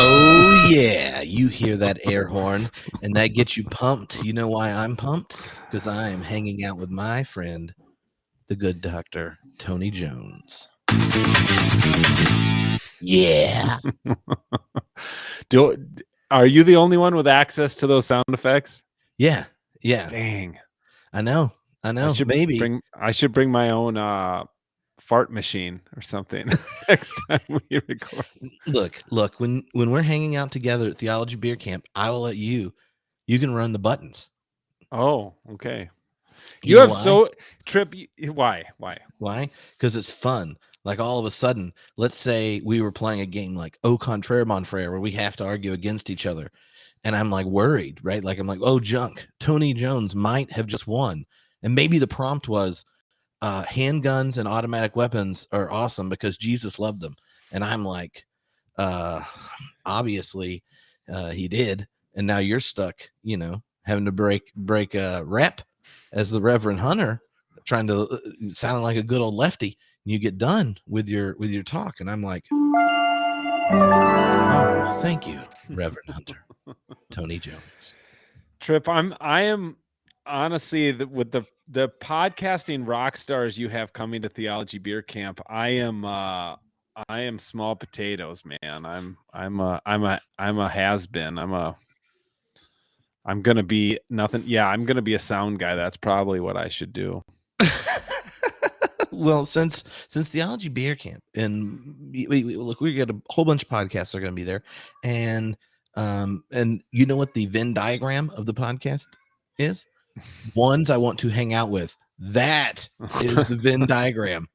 Oh, yeah. You hear that air horn, and that gets you pumped. You know why I'm pumped? Because I am hanging out with my friend, the good doctor, Tony Jones. Yeah. Are you the only one with access to those sound effects? Yeah. Yeah. Dang. I know. Maybe. I should bring my own fart machine or something next time we record. Look, when we're hanging out together at Theology Beer Camp, I will let you can run the buttons. Oh, okay. You have Tripp, why? Why? Because it's fun. Like all of a sudden, let's say we were playing a game like Au Contraire Mon Frere, where we have to argue against each other. And I'm like worried, right? Like I'm like, oh, junk. Tony Jones might have just won. And maybe the prompt was handguns and automatic weapons are awesome because Jesus loved them. And I'm like, obviously he did. And now you're stuck, having to break rep as the Reverend Hunter, trying to sound like a good old lefty. And you get done with your talk. And I'm like, oh, thank you, Reverend Hunter. Tony Jones. Tripp, I am honestly with the podcasting rock stars you have coming to Theology Beer Camp. I am small potatoes, man. I'm a has-been. I'm gonna be nothing. Yeah, I'm gonna be a sound guy. That's probably what I should do. Well, since Theology Beer Camp, and we got a whole bunch of podcasts that are going to be there, and you know what the Venn diagram of the podcast is? Ones I want to hang out with. That is the Venn diagram.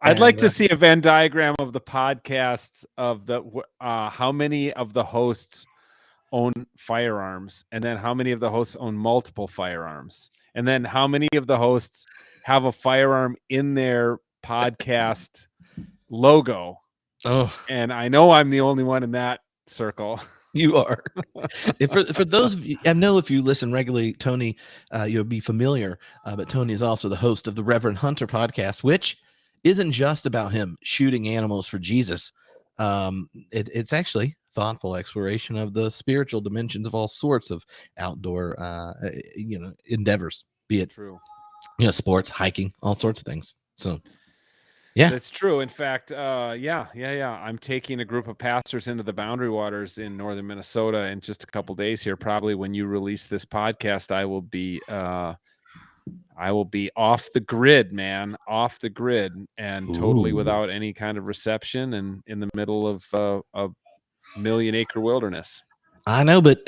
I'd like to see a Venn diagram of the podcasts of the how many of the hosts own firearms, and then how many of the hosts own multiple firearms, and then how many of the hosts have a firearm in their podcast logo. Oh, and I know I'm the only one in that circle. You are. For those of you, I know if you listen regularly, Tony, you'll be familiar, but Tony is also the host of the Reverend Hunter podcast, which isn't just about him shooting animals for Jesus. It's actually thoughtful exploration of the spiritual dimensions of all sorts of outdoor, endeavors, be it true, sports, hiking, all sorts of things. So, yeah, that's true. In fact, yeah. I'm taking a group of pastors into the Boundary Waters in northern Minnesota in just a couple days here. Probably when you release this podcast, I will be off the grid, man, off the grid, and totally without any kind of reception, and in the middle of a million-acre wilderness. I know, but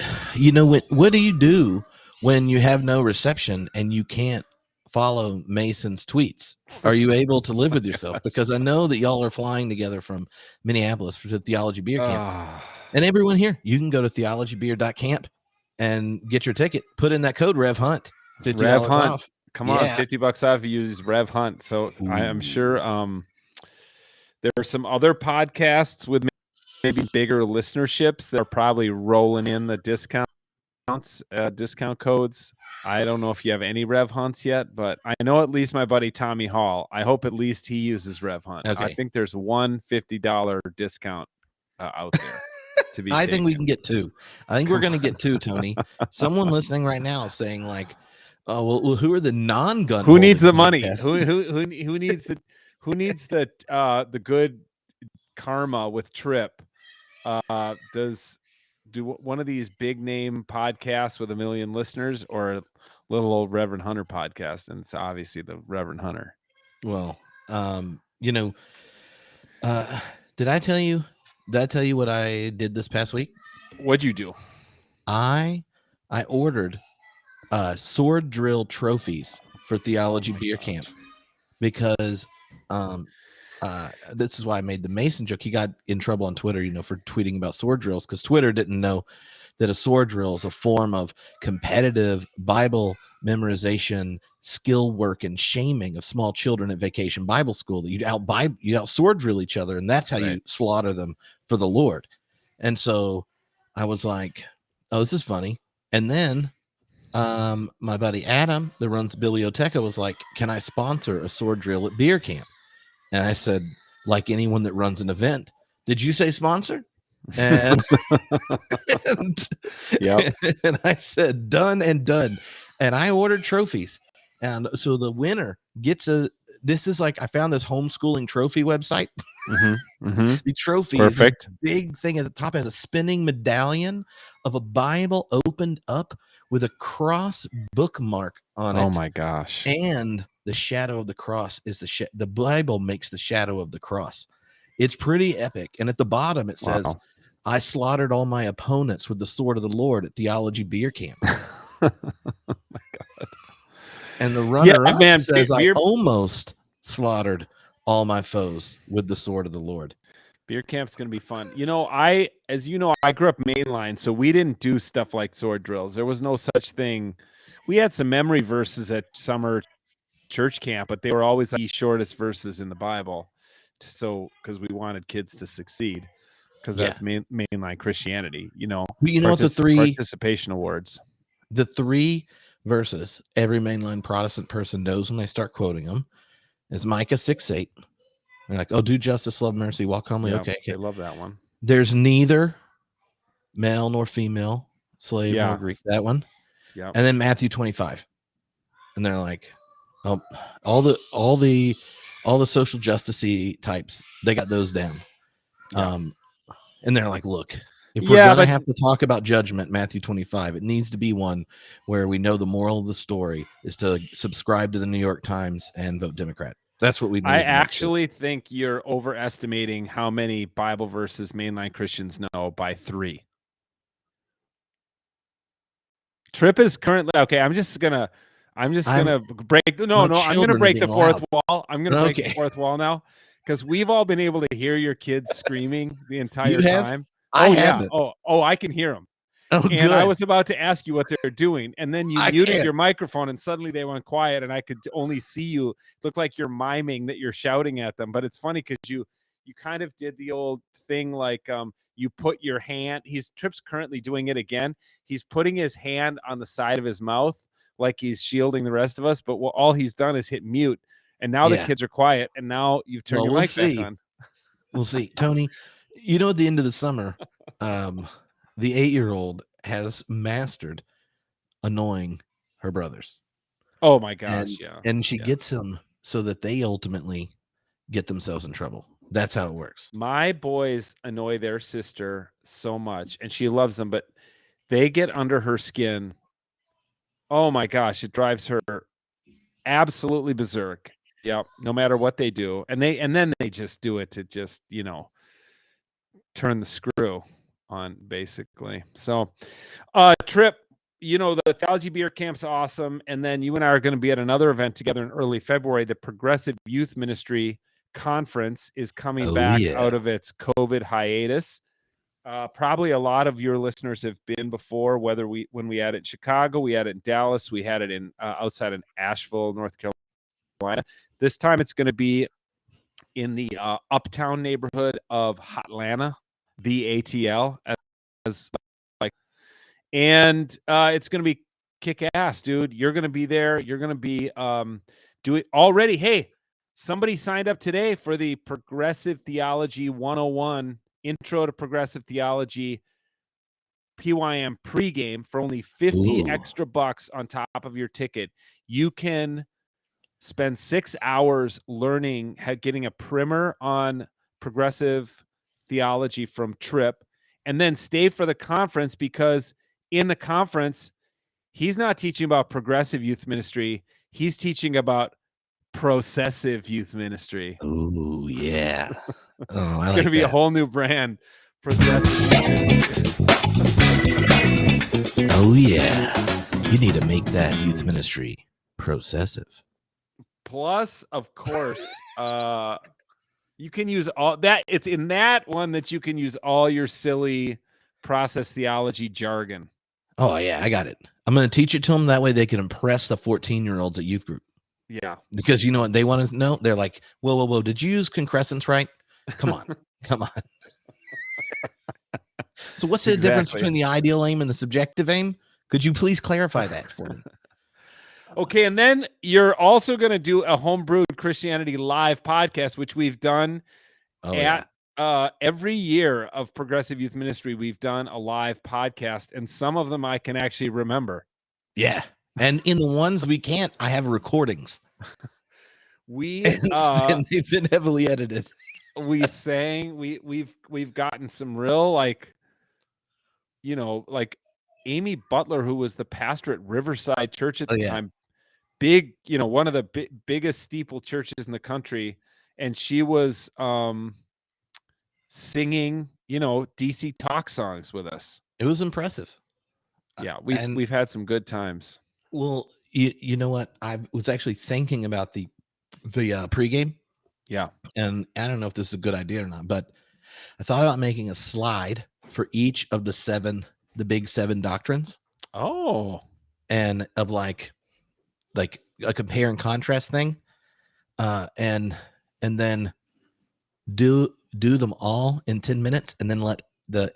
what do you do when you have no reception and you can't follow Mason's tweets? Are you able to live with yourself? Because I know that y'all are flying together from Minneapolis for the Theology Beer Camp. And everyone here, you can go to TheologyBeer.Camp and get your ticket. Put in that code REVHUNT, $50 off. Come on, $50 off if you use REVHUNT. So I am sure there are some other podcasts with maybe bigger listenerships that are probably rolling in the discount codes. I don't know if you have any REVHUNTs yet, but I know at least my buddy Tommy Hall. I hope at least he uses REVHUNT. Okay. I think there's one $50 discount out there to be I think we can get two. I think we're going to get two, Tony. Someone listening right now is saying like, oh, well, who are the non-gun? Who needs the money? Who needs the good karma with Tripp? Do one of these big name podcasts with 1 million listeners, or a little old Reverend Hunter podcast? And it's obviously the Reverend Hunter. Well, did I tell you what I did this past week? What'd you do? I ordered sword drill trophies for Theology Beer Camp because this is why I made the Mason joke. He got in trouble on Twitter, for tweeting about sword drills, because Twitter didn't know that a sword drill is a form of competitive Bible memorization, skill work, and shaming of small children at Vacation Bible School. That you out sword drill each other, and that's how you slaughter them for the Lord. And so I was like, "Oh, this is funny." And then my buddy Adam, that runs the Biblioteca, was like, "Can I sponsor a sword drill at Beer Camp?" And I said, like anyone that runs an event, did you say sponsor? And, and, Yep. and I said, done and done. And I ordered trophies. And so the winner gets this is like, I found this homeschooling trophy website. The trophy is this Perfect. big thing at the top, has a spinning medallion of a Bible opened up with a cross bookmark on it. Oh my gosh. And the shadow of the cross is the Bible makes the shadow of the cross. It's pretty epic. And at the bottom it says, Wow. I slaughtered all my opponents with the sword of the Lord at Theology Beer Camp. Oh my God. And the runner-up man, says, I beer almost slaughtered all my foes with the sword of the Lord. Beer camp's going to be fun. As you know, I grew up mainline, so we didn't do stuff like sword drills. There was no such thing. We had some memory verses at summer church camp, but they were always the shortest verses in the Bible. So, because we wanted kids to succeed, because that's mainline Christianity, But you know what participation awards. The 3 verses every mainline Protestant person knows when they start quoting them is Micah 6:8. They're like, oh, do justice, love mercy, walk humbly. Yeah, okay. They love that one. There's neither male nor female, slave nor Greek. That one. Yeah. And then Matthew 25. And they're like, oh, all the social justice-y types, they got those down. Yeah. And they're like, look, if we're going to have to talk about judgment, Matthew 25, it needs to be one where we know the moral of the story is to subscribe to the New York Times and vote Democrat. That's what we need. I actually think you're overestimating how many Bible verses mainline Christians know by 3. Tripp is currently okay. I'm just gonna break. No, I'm gonna break the fourth wall. I'm gonna break the fourth wall now, because we've all been able to hear your kids screaming the entire time. I haven't. I can hear them. Oh, and good. I was about to ask you what they're doing, and then you muted your microphone, and suddenly they went quiet, and I could only see you. It looked like you're miming that you're shouting at them, but it's funny because you kind of did the old thing like you put your hand. Tripp's currently doing it again. He's putting his hand on the side of his mouth like he's shielding the rest of us, but all he's done is hit mute, and now the kids are quiet, and now you've turned your mic back on. We'll see, Tony. At the end of the summer, the 8-year-old has mastered annoying her brothers. Oh my gosh, and she gets them so that they ultimately get themselves in trouble. That's how it works. My boys annoy their sister so much, and she loves them, but they get under her skin. Oh my gosh, it drives her absolutely berserk. Yep, no matter what they do. And then they just do it to just, turn the screw on, basically. So Tripp, the Theology Beer Camp's awesome. And then you and I are going to be at another event together in early February. The Progressive Youth Ministry Conference is coming back out of its COVID hiatus. Probably a lot of your listeners have been before, when we had it in Chicago, we had it in Dallas, we had it in outside in Asheville, North Carolina. This time it's going to be in the uptown neighborhood of Hotlanta, the ATL, and it's going to be kick ass, dude. You're going to be there. You're going to be doing already. Hey, somebody signed up today for the Progressive Theology 101 Intro to Progressive Theology PYM pregame for only 50 extra bucks on top of your ticket. You can spend 6 hours learning, getting a primer on progressive theology from Tripp, and then stay for the conference, because in the conference, he's not teaching about progressive youth ministry. He's teaching about processive youth ministry. Oh, yeah. Oh, it's going to be a whole new brand. Processive. Oh, yeah. You need to make that youth ministry processive. Plus, of course, you can use all that. It's in that one that you can use all your silly process theology jargon. Oh, yeah, I got it. I'm going to teach it to them. That way they can impress the 14-year-olds at youth group. Yeah. Because you know what they want to know? They're like, whoa. Did you use concrescence right? Come on. So what's the difference between the ideal aim and the subjective aim? Could you please clarify that for me? Okay, and then you're also going to do a Homebrewed Christianity live podcast, which we've done at every year of Progressive Youth Ministry, we've done a live podcast, and some of them I can actually remember. Yeah. And in the ones we can't, I have recordings. We And they've been heavily edited. we sang, we've gotten some real, like, you know, like Amy Butler, who was the pastor at Riverside Church at the time, big, you know, one of the biggest steeple churches in the country, and she was singing, you know, DC talk songs with us. It was impressive. Yeah, we've had some good times. Well, you know what? I was actually thinking about the pregame. Yeah. And I don't know if this is a good idea or not, but I thought about making a slide for each of the big 7 doctrines. Oh. And of like a compare and contrast thing. And then do them all in 10 minutes and then let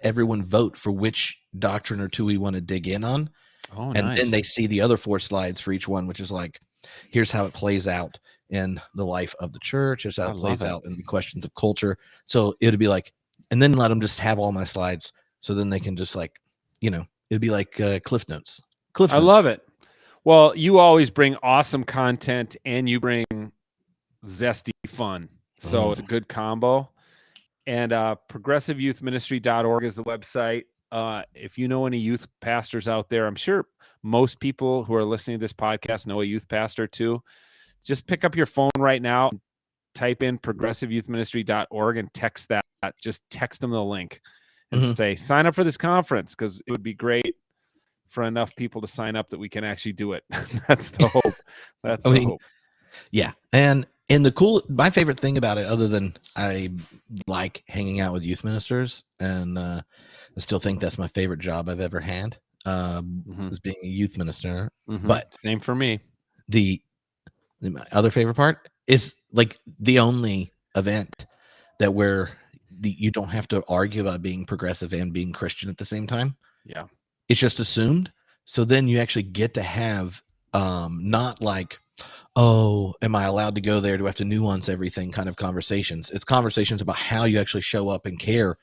everyone vote for which doctrine or two we want to dig in on. Oh, and nice. then they see the other 4 slides for each one, which is like, here's how it plays out in the life of the church. Here's how it plays out in the questions of culture. So it'd be like, and then let them just have all my slides. So then they can just like, you know, it'd be like Cliff Notes. I love it. Well, you always bring awesome content and you bring zesty fun. So it's a good combo. And progressiveyouthministry.org is the website. If you know any youth pastors out there, I'm sure most people who are listening to this podcast know a youth pastor too. Just pick up your phone right now, type in progressiveyouthministry.org and text that. Just text them the link and say, sign up for this conference, because it would be great for enough people to sign up that we can actually do it. That's the hope. That's the hope. Yeah. And my favorite thing about it, other than I like hanging out with youth ministers, and I still think that's my favorite job I've ever had, is being a youth minister. But same for me. My other favorite part is like the only event that you don't have to argue about being progressive and being Christian at the same time. Yeah. It's just assumed. So then you actually get to have not like, oh, am I allowed to go there? Do I have to nuance everything kind of conversations? It's conversations about how you actually show up and care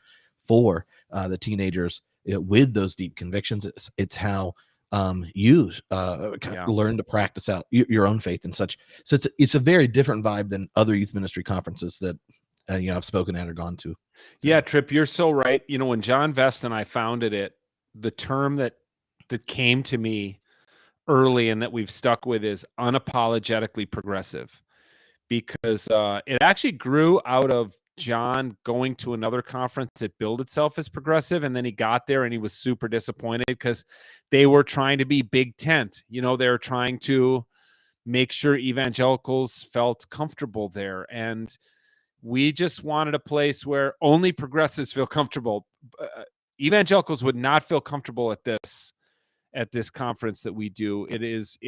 for the teenagers with those deep convictions. It's how you learn to practice out your own faith and such. So it's a very different vibe than other youth ministry conferences that I've spoken at or gone to. Yeah, Tripp, you're so right. You know, when John Vest and I founded it, the term that came to me early and that we've stuck with is unapologetically progressive, because it actually grew out of John going to another conference that billed itself as progressive, and then he got there and he was super disappointed because they were trying to be big tent. You know, they were trying to make sure evangelicals felt comfortable there, and we just wanted a place where only progressives feel comfortable. Evangelicals would not feel comfortable at this conference that we do. It is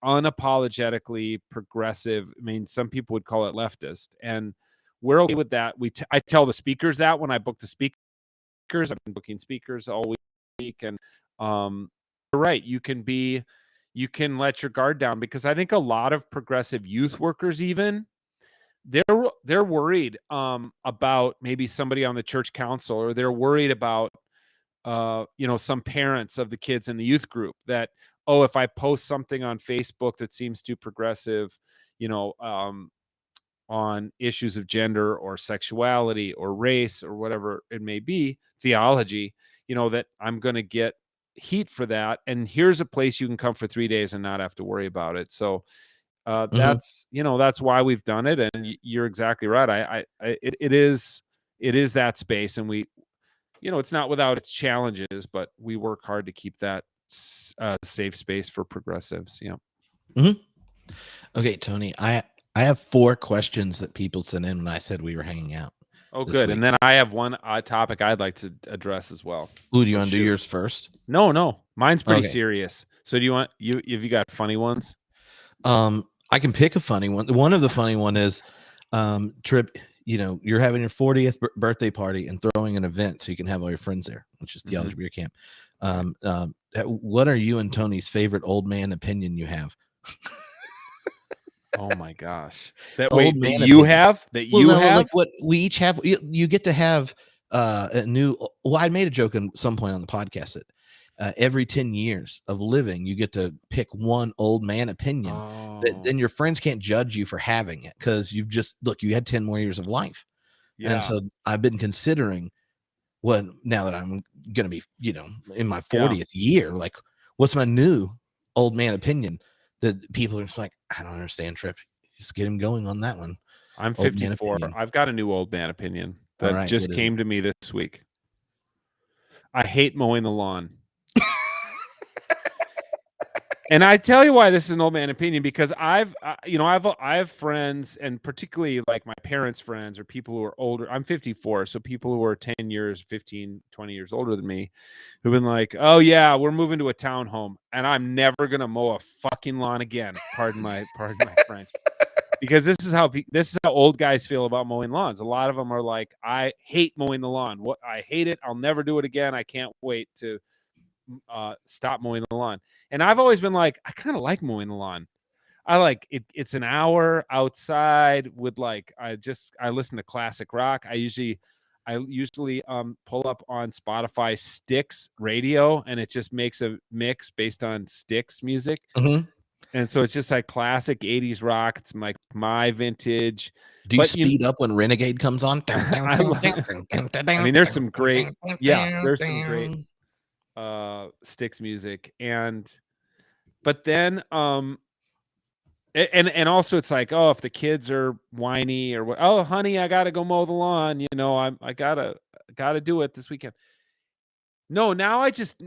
unapologetically progressive. I mean, some people would call it leftist, and we're okay with that. I tell the speakers that when I book the speakers. I've been booking speakers all week, and you're right. You can let your guard down, because I think a lot of progressive youth workers, even they're worried about maybe somebody on the church council, or they're worried about some parents of the kids in the youth group that, oh, if I post something on Facebook that seems too progressive, on issues of gender or sexuality or race or whatever it may be, theology, that I'm going to get heat for that. And here's a place you can come for 3 days and not have to worry about it. So that's why we've done it. And you're exactly right. It is that space, and we, it's not without its challenges, but we work hard to keep that safe space for progressives. Yeah. Okay, Tony, I have 4 questions that people sent in when I said we were hanging out. Oh, good. Week. And then I have one topic I'd like to address as well. Ooh, do you want to do yours first? No. Mine's pretty serious. So do you want have you got funny ones? I can pick a funny one. One of the funny one is Tripp, you're having your 40th birthday party and throwing an event so you can have all your friends there, which is Theology Beer Camp. What are you and Tony's favorite old man opinion you have? Oh my gosh. That Old wait, that man you opinion. have? That Well, you no, like have? what we each have, you get to have a new. Well, I made a joke at some point on the podcast that every 10 years of living, you get to pick one old man opinion that Oh, then your friends can't judge you for having it because you had 10 more years of life. And yeah. so I've been considering now that I'm going to be, in my Yeah. 40th year, like, what's my new old man opinion that people are just like, I don't understand, Tripp. Just get him going on that one. I'm Old man 54. opinion. I've got a new old man opinion All that right. just What is it? came to me this week. I hate mowing the lawn. And I tell you why this is an old man opinion, because I have friends, and particularly like my parents' friends or people who are older. I'm 54, so people who are 10 years, 15, 20 years older than me, who've been like, "Oh yeah, we're moving to a townhome, and I'm never gonna mow a fucking lawn again." Pardon my French, because this is how old guys feel about mowing lawns. A lot of them are like, "I hate mowing the lawn. I hate it. I'll never do it again. I can't wait to stop mowing the lawn." And I've always been like, I kind of like mowing the lawn. I like it. It's an hour outside with I listen to classic rock. I usually pull up on Spotify Styx radio, and it just makes a mix based on Styx music. Mhm. And so it's just like classic 80s rock. It's like my vintage. Do you But speed up when Renegade comes on? I mean, there's some great Styx music. But then and also it's like, oh, if the kids are whiny or what, oh honey, I gotta go mow the lawn, I gotta do it this weekend. No, now it's just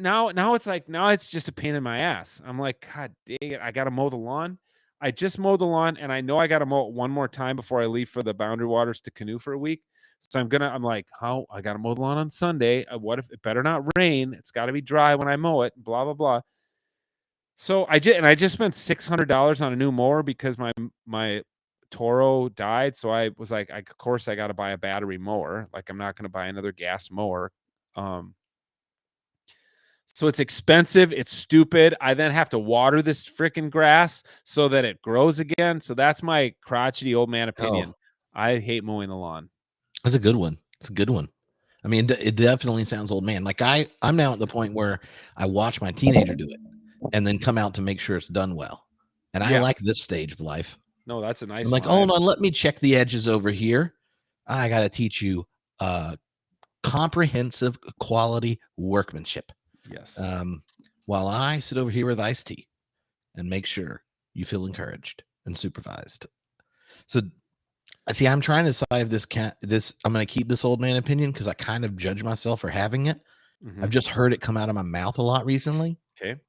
a pain in my ass. I'm like, God dang it, I gotta mow the lawn. I just mowed the lawn, and I know I gotta mow it one more time before I leave for the Boundary Waters to canoe for a week. So I'm like, how I gotta mow the lawn on Sunday. What if it better not rain? It's gotta be dry when I mow it, blah blah blah. So I just spent $600 on a new mower because my Toro died. So I was like, of course I got to buy a battery mower. Like, I'm not going to buy another gas mower. So it's expensive. It's stupid. I then have to water this freaking grass so that it grows again. So that's my crotchety old man opinion. Oh, I hate mowing the lawn. that's a good one. It's a good one. I mean, it definitely sounds old man. Like I'm now at the point where I watch my teenager do it and then come out to make sure it's done well. And I Yeah. like this stage of life. No, that's a nice I'm like, one. hold on, let me check the edges over here. I got to teach you comprehensive quality workmanship. Yes. While I sit over here with iced tea and make sure you feel encouraged and supervised. So, see, I'm trying to decide if I'm going to keep this old man opinion because I kind of judge myself for having it. I've just heard it come out of my mouth a lot recently. Okay.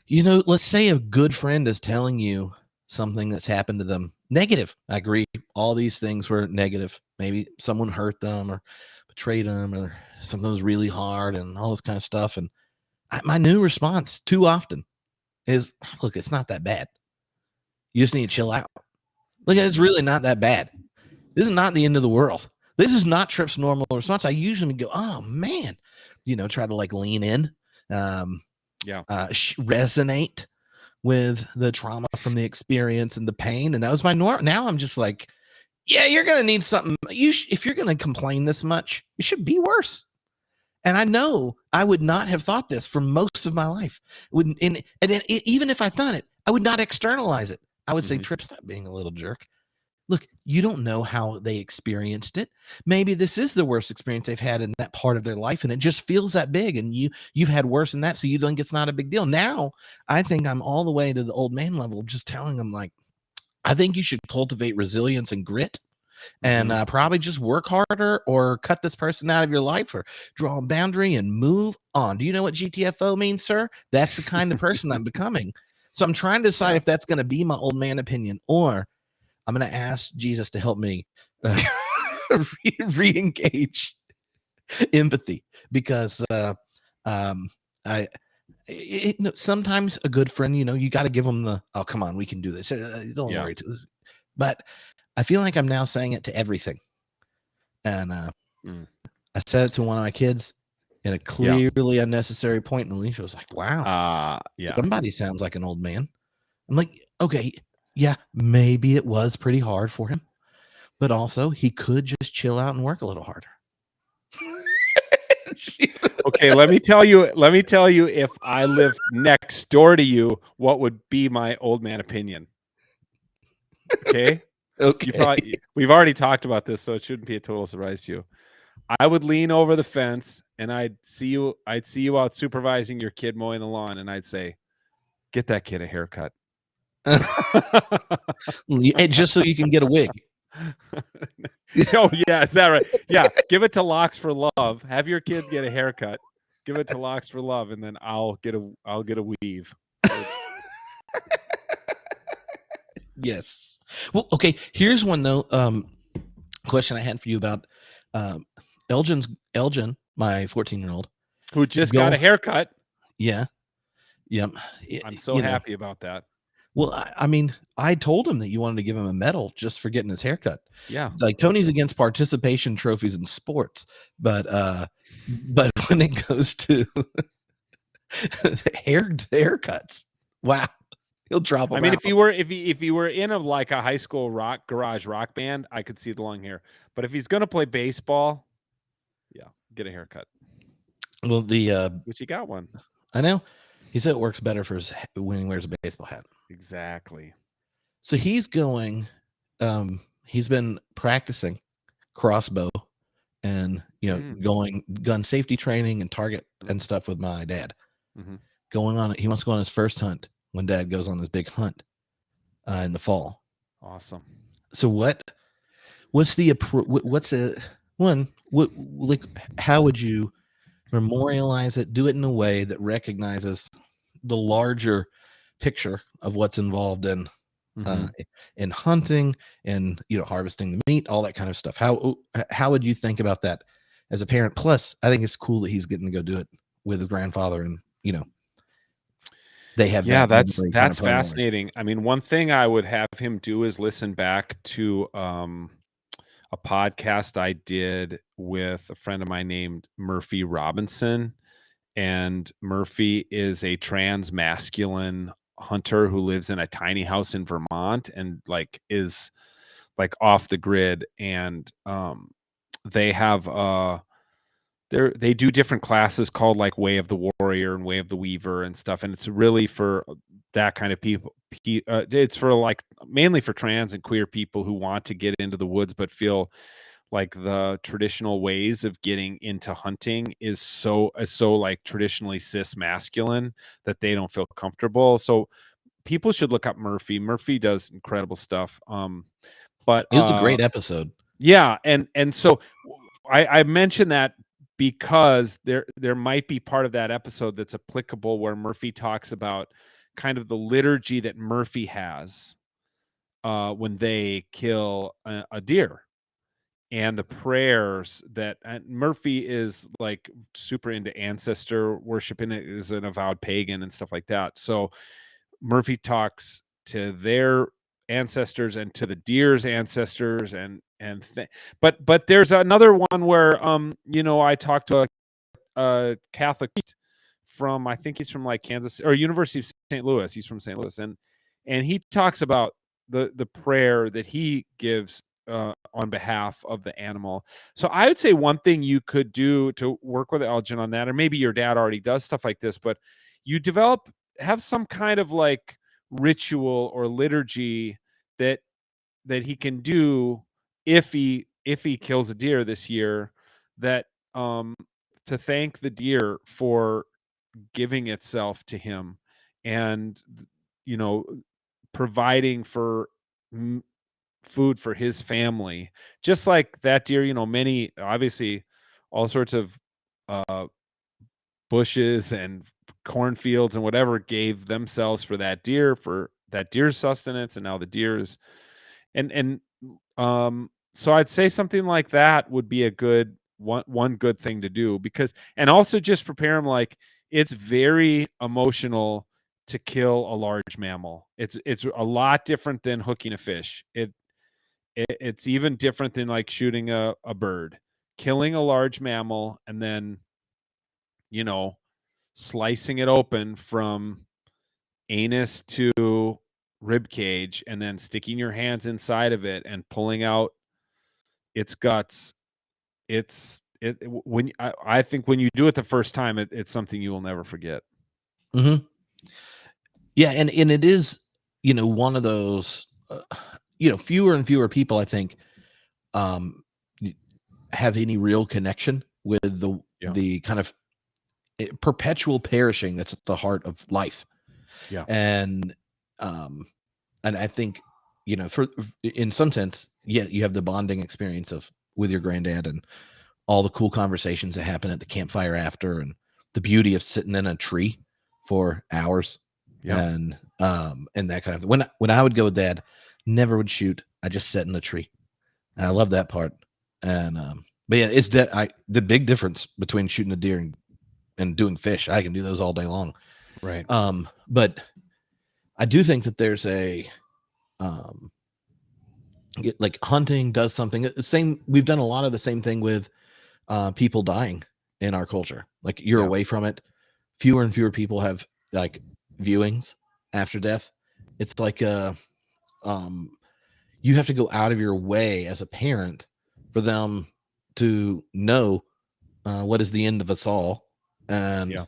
Let's say a good friend is telling you something that's happened to them negative. I agree. All these things were negative. Maybe someone hurt them or betrayed them or something was really hard and all this kind of stuff. And my new response too often is, look, it's not that bad. You just need to chill out. Look, it's really not that bad. This is not the end of the world. This is not Tripp's normal response. I usually go, oh man, try to like lean in, resonate with the trauma from the experience and the pain. And that was my norm. Now I'm just like, yeah, you're going to need something. If you're going to complain this much, it should be worse. And I know I would not have thought this for most of my life. Even if I thought it, I would not externalize it. I would say, Tripp, stop being a little jerk. Look, you don't know how they experienced it. Maybe this is the worst experience they've had in that part of their life, and it just feels that big, and you've had worse than that, so you think it's not a big deal. Now, I think I'm all the way to the old man level, just telling them, like, I think you should cultivate resilience and grit and probably just work harder or cut this person out of your life or draw a boundary and move on. Do you know what GTFO means, sir? That's the kind of person I'm becoming. So I'm trying to decide if that's going to be my old man opinion or I'm going to ask Jesus to help me re-engage empathy because sometimes a good friend, you got to give them the, oh, come on, we can do this. Don't worry. But I feel like I'm now saying it to everything. And I said it to one of my kids at a clearly unnecessary point. And Alicia was like, wow, somebody sounds like an old man. I'm like, okay, yeah, maybe it was pretty hard for him, but also he could just chill out and work a little harder. Okay, let me tell you, if I lived next door to you, what would be my old man opinion. Okay? Okay. We've already talked about this, so it shouldn't be a total surprise to you. I would lean over the fence and I'd see you out supervising your kid mowing the lawn, and I'd say, "Get that kid a haircut." Just so you can get a wig. Oh yeah, is that right? Yeah, give it to Locks for Love. Have your kid get a haircut. Give it to Locks for Love, and then I'll get a weave. Yes. Well, okay. Here's one though. Question I had for you about Elgin, my 14-year-old, Who just got a haircut. Yeah. Yep. I'm so happy about that. Well, I mean, I told him that you wanted to give him a medal just for getting his haircut. Yeah. Like Tony's against participation trophies in sports, but when it goes to haircuts, wow, he'll drop them I mean, out. if he were in a high school garage rock band, I could see the long hair. But if he's gonna play baseball, yeah, get a haircut. Well, Which he got one. I know. He said it works better for when he wears a baseball hat. Exactly. So he's going. He's been practicing crossbow and going gun safety training and target and stuff with my dad. Mm-hmm. He wants to go on his first hunt when Dad goes on his big hunt in the fall. Awesome. So what's the how would you memorialize it? Do it in a way that recognizes the larger picture of what's involved in hunting and harvesting the meat, all that kind of stuff. How would you think about that as a parent? Plus, I think it's cool that he's getting to go do it with his grandfather, and they have that's fascinating. I mean, one thing I would have him do is listen back to a podcast I did with a friend of mine named Murphy Robinson. And Murphy is a trans masculine hunter who lives in a tiny house in Vermont and is off the grid. And they have they do different classes called Way of the Warrior and Way of the Weaver and stuff. And it's really for that kind of people. It's for mainly for trans and queer people who want to get into the woods, but feel like the traditional ways of getting into hunting is so traditionally cis masculine that they don't feel comfortable. So people should look up Murphy. Murphy does incredible stuff. But it was a great episode. Yeah. And so I mentioned that because there might be part of that episode that's applicable where Murphy talks about kind of the liturgy that Murphy has when they kill a deer. And the prayers that Murphy is super into ancestor worship, and is an avowed pagan and stuff like that. So Murphy talks to their ancestors and to the deer's ancestors but there's another one where I talked to a Catholic from, I think he's from Kansas or University of St. Louis. He's from St. Louis, and he talks about the prayer that he gives on behalf of the animal. So I would say one thing you could do to work with Elgin on that, or maybe your dad already does stuff like this, but you have some kind of ritual or liturgy that he can do if he kills a deer this year, that to thank the deer for giving itself to him, and providing for food for his family, just like that deer. Many, obviously, all sorts of bushes and cornfields and whatever gave themselves for that deer's sustenance, and now the deer is and so I'd say something like that would be a good one good thing to do, because, and also just prepare him, it's very emotional to kill a large mammal. It's a lot different than hooking a fish. It's even different than shooting a bird. Killing a large mammal and then slicing it open from anus to rib cage and then sticking your hands inside of it and pulling out its guts. I think when you do it the first time, it's something you will never forget. Mm-hmm. Yeah, and it is, one of those, fewer and fewer people, I think, have any real connection with the kind of perpetual perishing that's at the heart of life. Yeah. And I think, for in some sense, yeah, you have the bonding experience with your granddad and all the cool conversations that happen at the campfire after, and the beauty of sitting in a tree for hours. Yeah. And that kind of thing. When I would go with Dad, never would shoot. I just sat in a tree. And I love that part. And but yeah, it's the big difference between shooting a deer and doing fish. I can do those all day long. Right. But I do think that there's like hunting does something same. We've done a lot of the same thing with people dying in our culture. Like you're away from it. Fewer and fewer people have like viewings after death. It's like you have to go out of your way as a parent for them to know what is the end of us all. And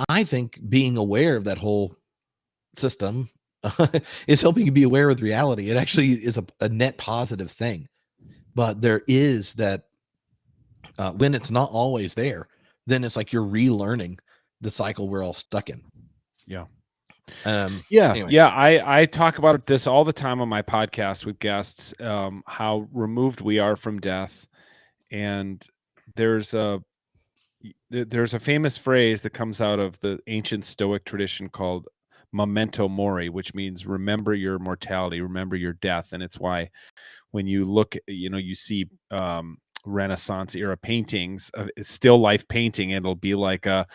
I think being aware of that whole system is helping you be aware with reality. It actually is a net positive thing. But there is that when it's not always there, then it's like you're relearning the cycle we're all stuck in. Yeah. Anyway. I talk about this all the time on my podcast with guests, how removed we are from death. And there's a famous phrase that comes out of the ancient Stoic tradition called memento mori, which means remember your mortality, remember your death. And it's why when you look, you see Renaissance era paintings, still life painting, it'll be like a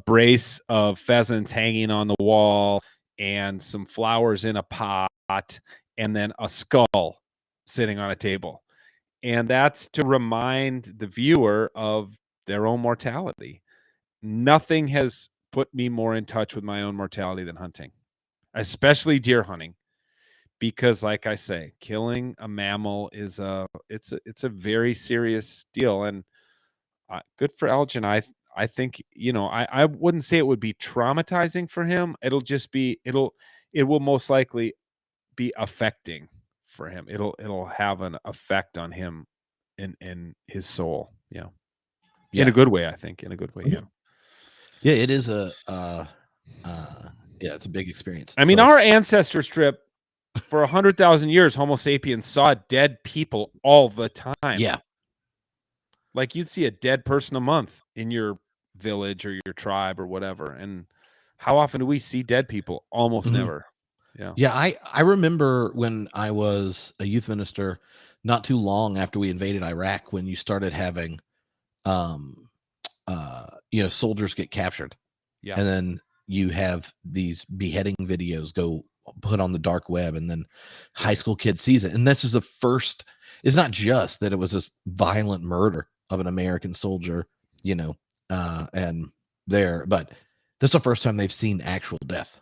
brace of pheasants hanging on the wall and some flowers in a pot and then a skull sitting on a table. And that's to remind the viewer of their own mortality. Nothing has put me more in touch with my own mortality than hunting, especially deer hunting. Because like I say, killing a mammal is it's a very serious deal. And good for Elgin. I think, I wouldn't say it would be traumatizing for him. It'll just be, it will most likely be affecting for him. It'll have an effect on him in his soul. Yeah. In a good way, I think. In a good way. Yeah. Yeah, it is it's a big experience. I mean, our ancestors, Tripp, for 100,000 years, Homo sapiens saw dead people all the time. Yeah. Like you'd see a dead person a month in your village or your tribe or whatever. And how often do we see dead people? Almost never. Yeah. Yeah. I remember when I was a youth minister, not too long after we invaded Iraq, when you started having, soldiers get captured. Yeah. And then you have these beheading videos go put on the dark web, and then high school kid sees it. And this is the first, it's not just that it was this violent murder of an American soldier, and but this is the first time they've seen actual death.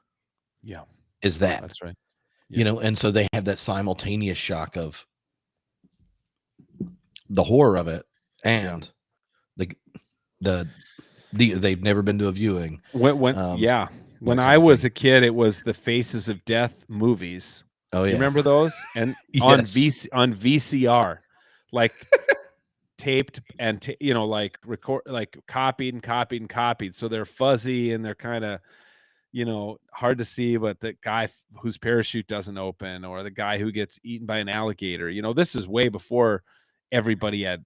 Yeah. Is that, that's right. Yeah. And so they have that simultaneous shock of the horror of it and they've never been to a viewing. When I was a kid, it was the Faces of Death movies. Oh yeah, you remember those? And on VCR, like taped and like record, like copied and copied and copied. So they're fuzzy and they're kind of hard to see. But the guy whose parachute doesn't open, or the guy who gets eaten by an alligator. this is way before everybody had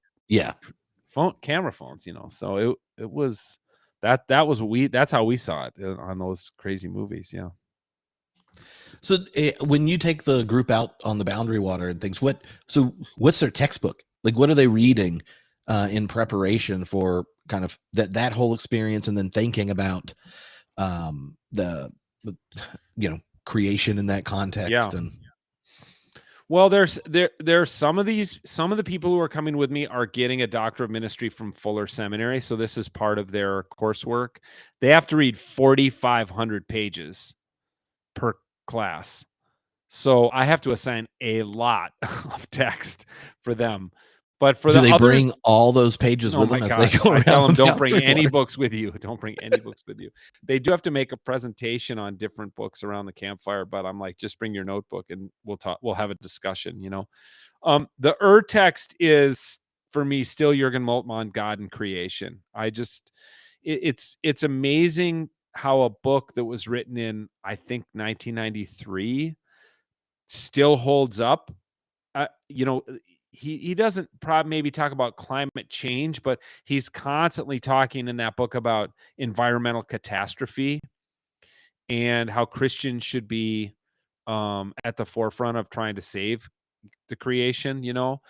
camera phones. So it was. That's how we saw it on those crazy movies. Yeah. So when you take the group out on the Boundary Water and things, what's their textbook? Like, what are they reading in preparation for kind of that whole experience, and then thinking about the creation in that context? Yeah. And well, there's some of the people who are coming with me are getting a Doctor of Ministry from Fuller Seminary. So this is part of their coursework. They have to read 4,500 pages per class. So I have to assign a lot of text for them. But for Do the they others, bring all those pages oh with my them as they gosh, go I around tell them, the don't house, bring or any what? books with you. Don't bring any books with you. They do have to make a presentation on different books around the campfire, but I'm like, just bring your notebook and we'll have a discussion, you know. The text is, for me, still Jürgen Moltmann, God and Creation. It's amazing how a book that was written in, I think, 1993 still holds up. You know, he doesn't maybe talk about climate change, but he's constantly talking in that book about environmental catastrophe and how Christians should be at the forefront of trying to save the creation. You know,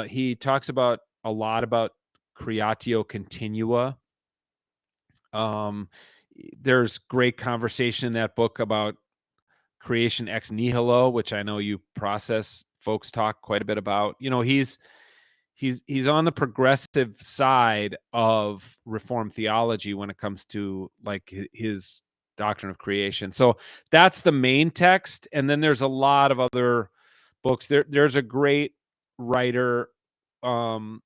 he talks about a lot about creatio continua. There's great conversation in that book about creation ex nihilo, which I know you process folks talk quite a bit about. You know, he's on the progressive side of Reformed theology when it comes to like his doctrine of creation. So that's the main text, and then there's a lot of other books. There's a great writer um,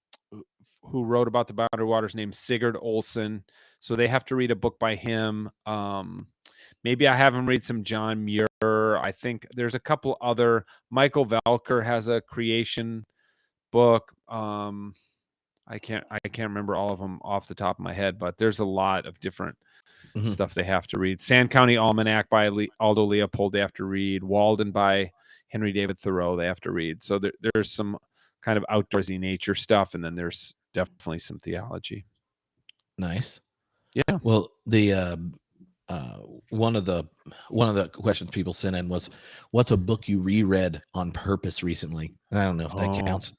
who wrote about the Boundary Waters named Sigurd Olson. So they have to read a book by him. Maybe I have him read some John Muir. I think there's a couple other. Michael Velker has a creation book. I can't remember all of them off the top of my head, but there's a lot of different stuff they have to read. Sand County Almanac by Aldo Leopold they have to read. Walden by Henry David Thoreau they have to read. So there's some kind of outdoorsy nature stuff, and then there's definitely some theology. Nice. Yeah. Well, the one of the questions people sent in was, what's a book you reread on purpose recently? And I don't know if that counts.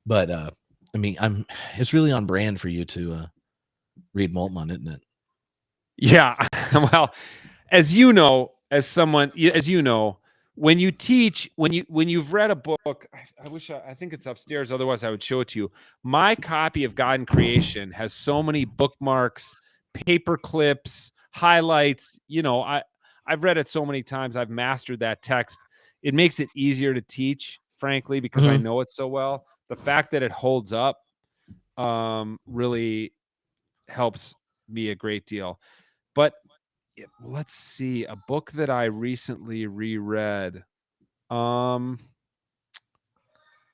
But I mean, it's really on brand for you to read Moltmann, isn't it? Yeah. Well, as you know, when you teach, when you've read a book, I think it's upstairs, otherwise I would show it to you. My copy of God and Creation has so many bookmarks, paper clips, highlights. You know, I've read it so many times. I've mastered that text. It makes it easier to teach, frankly, because I know it so well. The fact that it holds up really helps me a great deal. But let's see, a book that I recently reread. I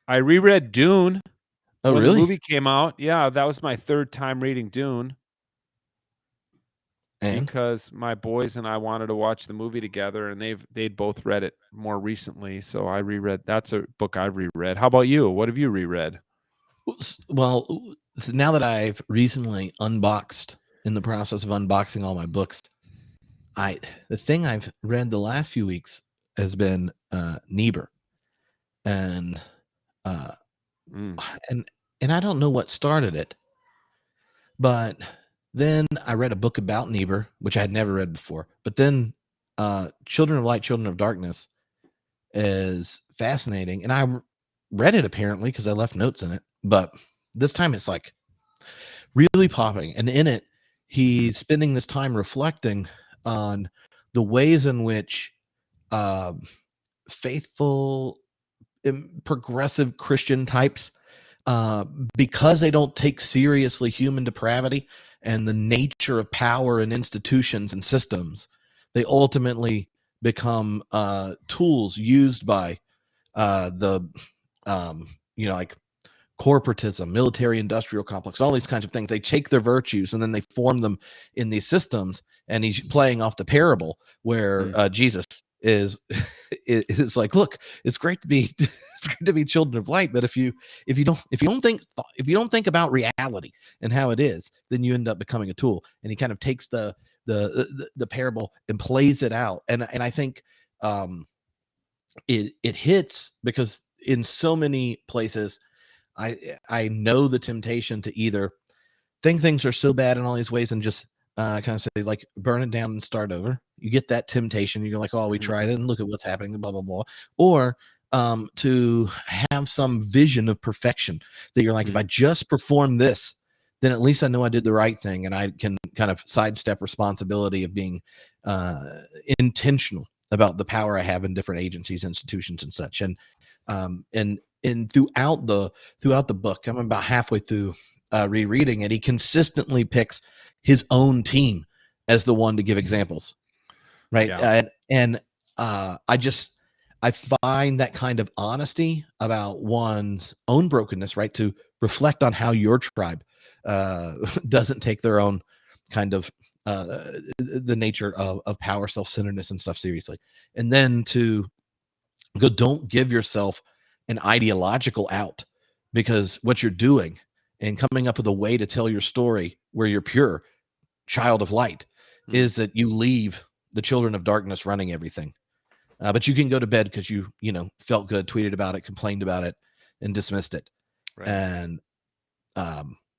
reread Dune when the movie came out. Yeah, that was my third time reading Dune. And? Because my boys and I wanted to watch the movie together, and they'd both read it more recently, so I reread. That's a book I've reread. How about you? What have you reread? Well, now that I've recently unboxed, in the process of unboxing all my books, the thing I've read the last few weeks has been Niebuhr, and and I don't know what started it, but then I read a book about Niebuhr, which I had never read before. But then Children of Light, Children of Darkness is fascinating, and I read it apparently because I left notes in it, but this time it's like really popping, and in it he's spending this time reflecting on the ways in which faithful progressive Christian types, because they don't take seriously human depravity and the nature of power and institutions and systems, they ultimately become tools used by the like corporatism, military industrial complex, all these kinds of things. They take their virtues and then they form them in these systems. And he's playing off the parable where Jesus is like, look, it's great to be children of light, but if you don't think about reality and how it is, then you end up becoming a tool. And he kind of takes the parable and plays it out, and I think it hits because in so many places I know the temptation to either think things are so bad in all these ways and just kind of say, like, burn it down and start over. You get that temptation. You're like, oh, we tried it and look at what's happening, blah, blah, blah. Or to have some vision of perfection that you're like, if I just perform this, then at least I know I did the right thing and I can kind of sidestep responsibility of being intentional about the power I have in different agencies, institutions, and such. And throughout the book, I'm about halfway through rereading it. He consistently picks his own team as the one to give examples, right? Yeah. I find that kind of honesty about one's own brokenness, right, to reflect on how your tribe doesn't take their own kind of the nature of power, self-centeredness, and stuff seriously, and then to go, don't give yourself an ideological out, because what you're doing and coming up with a way to tell your story where you're pure child of light is that you leave the children of darkness running everything. But you can go to bed because you felt good, tweeted about it, complained about it, and dismissed it. Right. And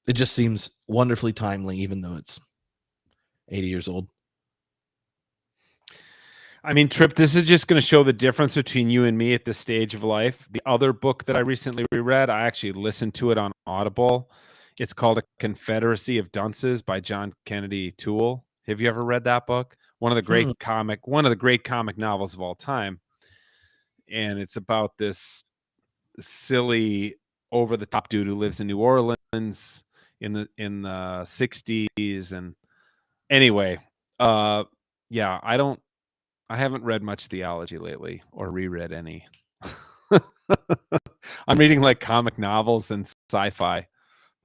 it just seems wonderfully timely, even though it's 80 years old. I mean, Tripp, this is just going to show the difference between you and me at this stage of life. The other book that I recently reread, I actually listened to it on Audible. It's called A Confederacy of Dunces by John Kennedy Toole. Have you ever read that book? One of the great comic novels of all time. And it's about this silly, over-the-top dude who lives in New Orleans in the 60s. And anyway, yeah, I haven't read much theology lately or reread any. I'm reading like comic novels and sci-fi.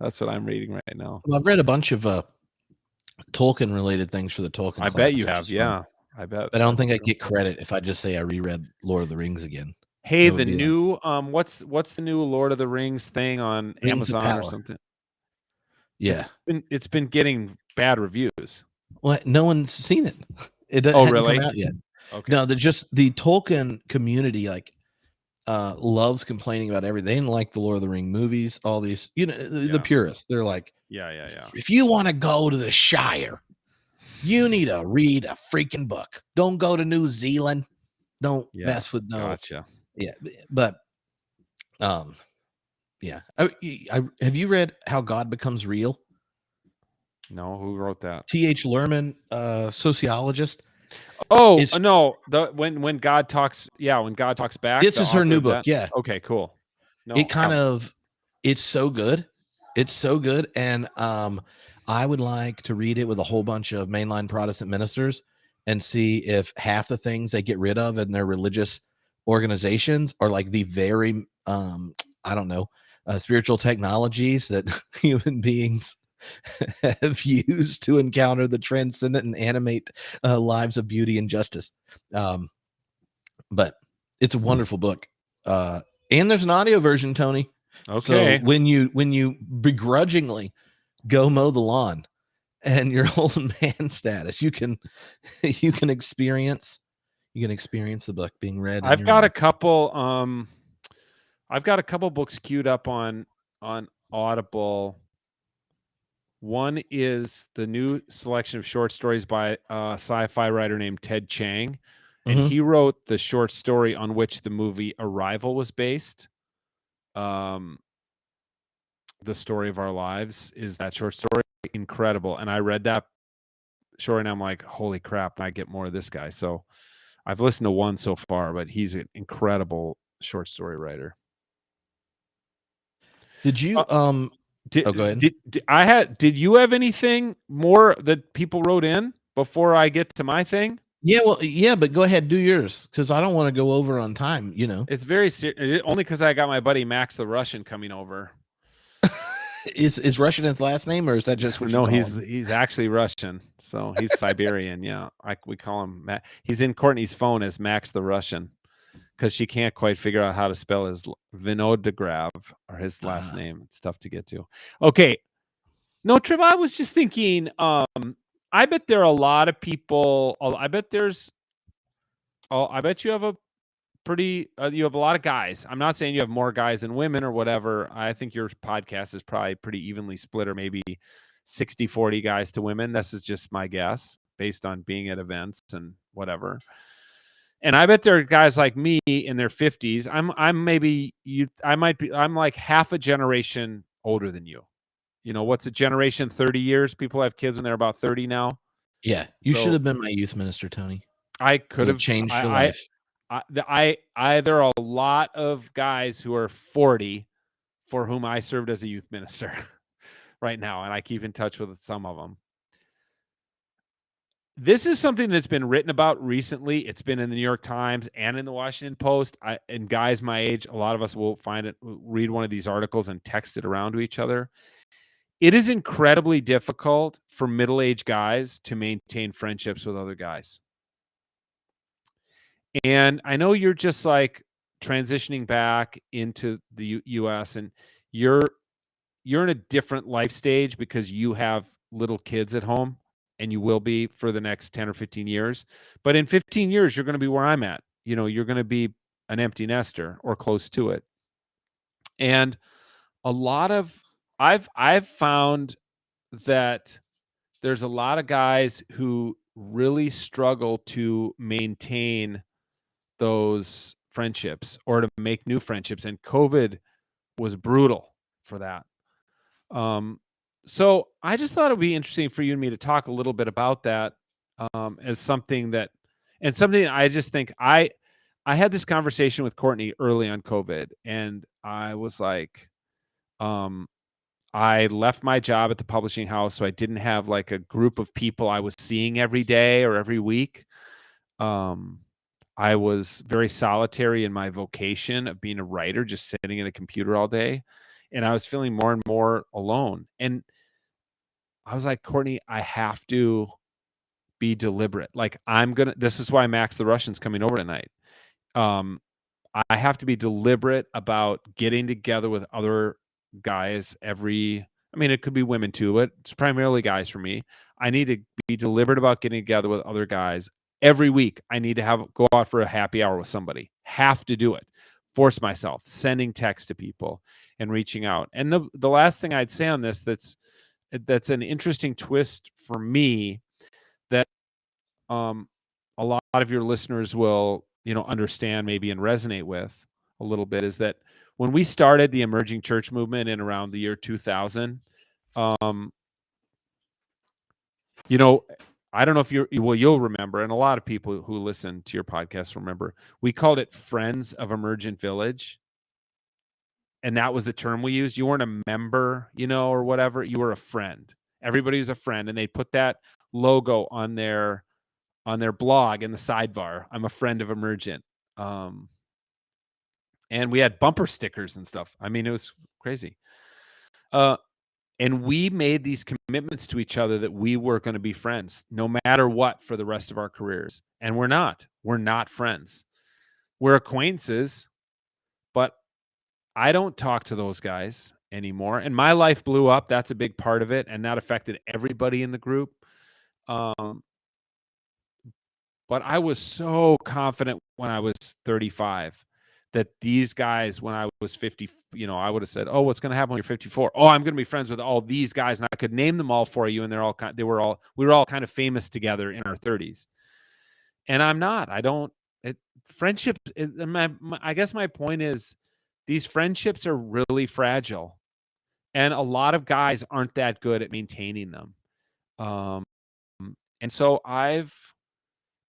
That's what I'm reading right now. Well, I've read a bunch of Tolkien related things for the Tolkien class. I bet you have. Yeah, I bet. But I don't think I get credit if I just say I reread Lord of the Rings again. Hey, the new what's the new Lord of the Rings thing on Rings Amazon or something? Yeah, it's been getting bad reviews. Well, no one's seen it. It Oh, hasn't really? come out yet. Okay. No, the Tolkien community loves complaining about everything. They didn't like the Lord of the Ring movies, all these, the purists. They're like, yeah. If you want to go to the Shire, you need to read a freaking book. Don't go to New Zealand. Don't mess with no. Gotcha. Yeah, but yeah. I have you read How God Becomes Real? No, who wrote that? T.H. Lerman, sociologist. Oh, no, when God talks, when God talks back. This is her new book. Yeah. Okay, cool. No, It's so good. It's so good. And I would like to read it with a whole bunch of mainline Protestant ministers and see if half the things they get rid of in their religious organizations are like the very, I don't know, spiritual technologies that human beings have used to encounter the transcendent and animate lives of beauty and justice. But it's a wonderful book. And there's an audio version, Tony. Okay. So when you begrudgingly go mow the lawn and your old man status, you can experience the book being read. I've got a couple books queued up on Audible. One is the new selection of short stories by a sci-fi writer named Ted Chiang, and he wrote the short story on which the movie Arrival was based. The Story of Our Lives is that short story. Incredible. And I read that short and I'm like, holy crap, I get more of this guy. So I've listened to one so far, but he's an incredible short story writer. Did you go ahead. Did you have anything more that people wrote in before I get to my thing? Yeah, well, yeah, but go ahead, do yours, because I don't want to go over on time. It's very serious. Only because I got my buddy Max the Russian coming over. Is Russian his last name, or is that just what you call him? He's actually Russian, so he's Siberian. Yeah, we call him Matt. He's in Courtney's phone as Max the Russian because she can't quite figure out how to spell his Vinogradov or his last name. It's tough to get to. Okay, no, Tripp. I was just thinking. I bet there are a lot of people. I bet you have a pretty. You have a lot of guys. I'm not saying you have more guys than women or whatever. I think your podcast is probably pretty evenly split, or maybe 60-40 guys to women. This is just my guess based on being at events and whatever. And I bet there are guys like me in their 50s. I'm like half a generation older than you. what's a generation? 30 years. People have kids when they're about 30 now. Yeah, you So- should have been my youth minister, Tony. I could Would have changed your life. there are a lot of guys who are 40 for whom I served as a youth minister right now, and I keep in touch with some of them. This is something that's been written about recently. It's been in the New York Times and in the Washington Post. And guys my age, a lot of us will read one of these articles and text it around to each other. It is incredibly difficult for middle-aged guys to maintain friendships with other guys. And I know you're just like transitioning back into the US, and you're in a different life stage because you have little kids at home, and you will be for the next 10 or 15 years. But in 15 years, you're going to be where I'm at. You're going to be an empty nester or close to it. And I've found that there's a lot of guys who really struggle to maintain those friendships or to make new friendships. And COVID was brutal for that. So I just thought it would be interesting for you and me to talk a little bit about that as something I just think I had this conversation with Courtney early on COVID, and I was like, I left my job at the publishing house, so I didn't have like a group of people I was seeing every day or every week. I was very solitary in my vocation of being a writer, just sitting at a computer all day. And I was feeling more and more alone. And I was like, Courtney, I have to be deliberate. Like, this is why Max the Russian's coming over tonight. I have to be deliberate about getting together with other guys it could be women too, but it's primarily guys for me. I need to be deliberate about getting together with other guys every week. I need to go out for a happy hour with somebody. Have to do it. Force myself, sending text to people and reaching out. And the last thing I'd say on this that's an interesting twist for me that a lot of your listeners will understand maybe and resonate with a little bit is that when we started the emerging church movement in around the year 2000, I don't know if you'll remember, and a lot of people who listen to your podcast remember, we called it Friends of Emergent Village. And that was the term we used. You weren't a member, or whatever. You were a friend. Everybody was a friend. And they put that logo on their blog in the sidebar. I'm a friend of Emergent. And we had bumper stickers and stuff. It was crazy. And we made these commitments to each other that we were going to be friends no matter what for the rest of our careers. And we're not friends. We're acquaintances, but I don't talk to those guys anymore. And my life blew up. That's a big part of it. And that affected everybody in the group. But I was so confident when I was 35 that these guys, when I was 50, I would have said, oh, what's going to happen when you're 54? Oh, I'm going to be friends with all these guys. And I could name them all for you. And we were all kind of famous together in our 30s. And I'm not. Friendship, I guess my point is these friendships are really fragile. And a lot of guys aren't that good at maintaining them. And so I've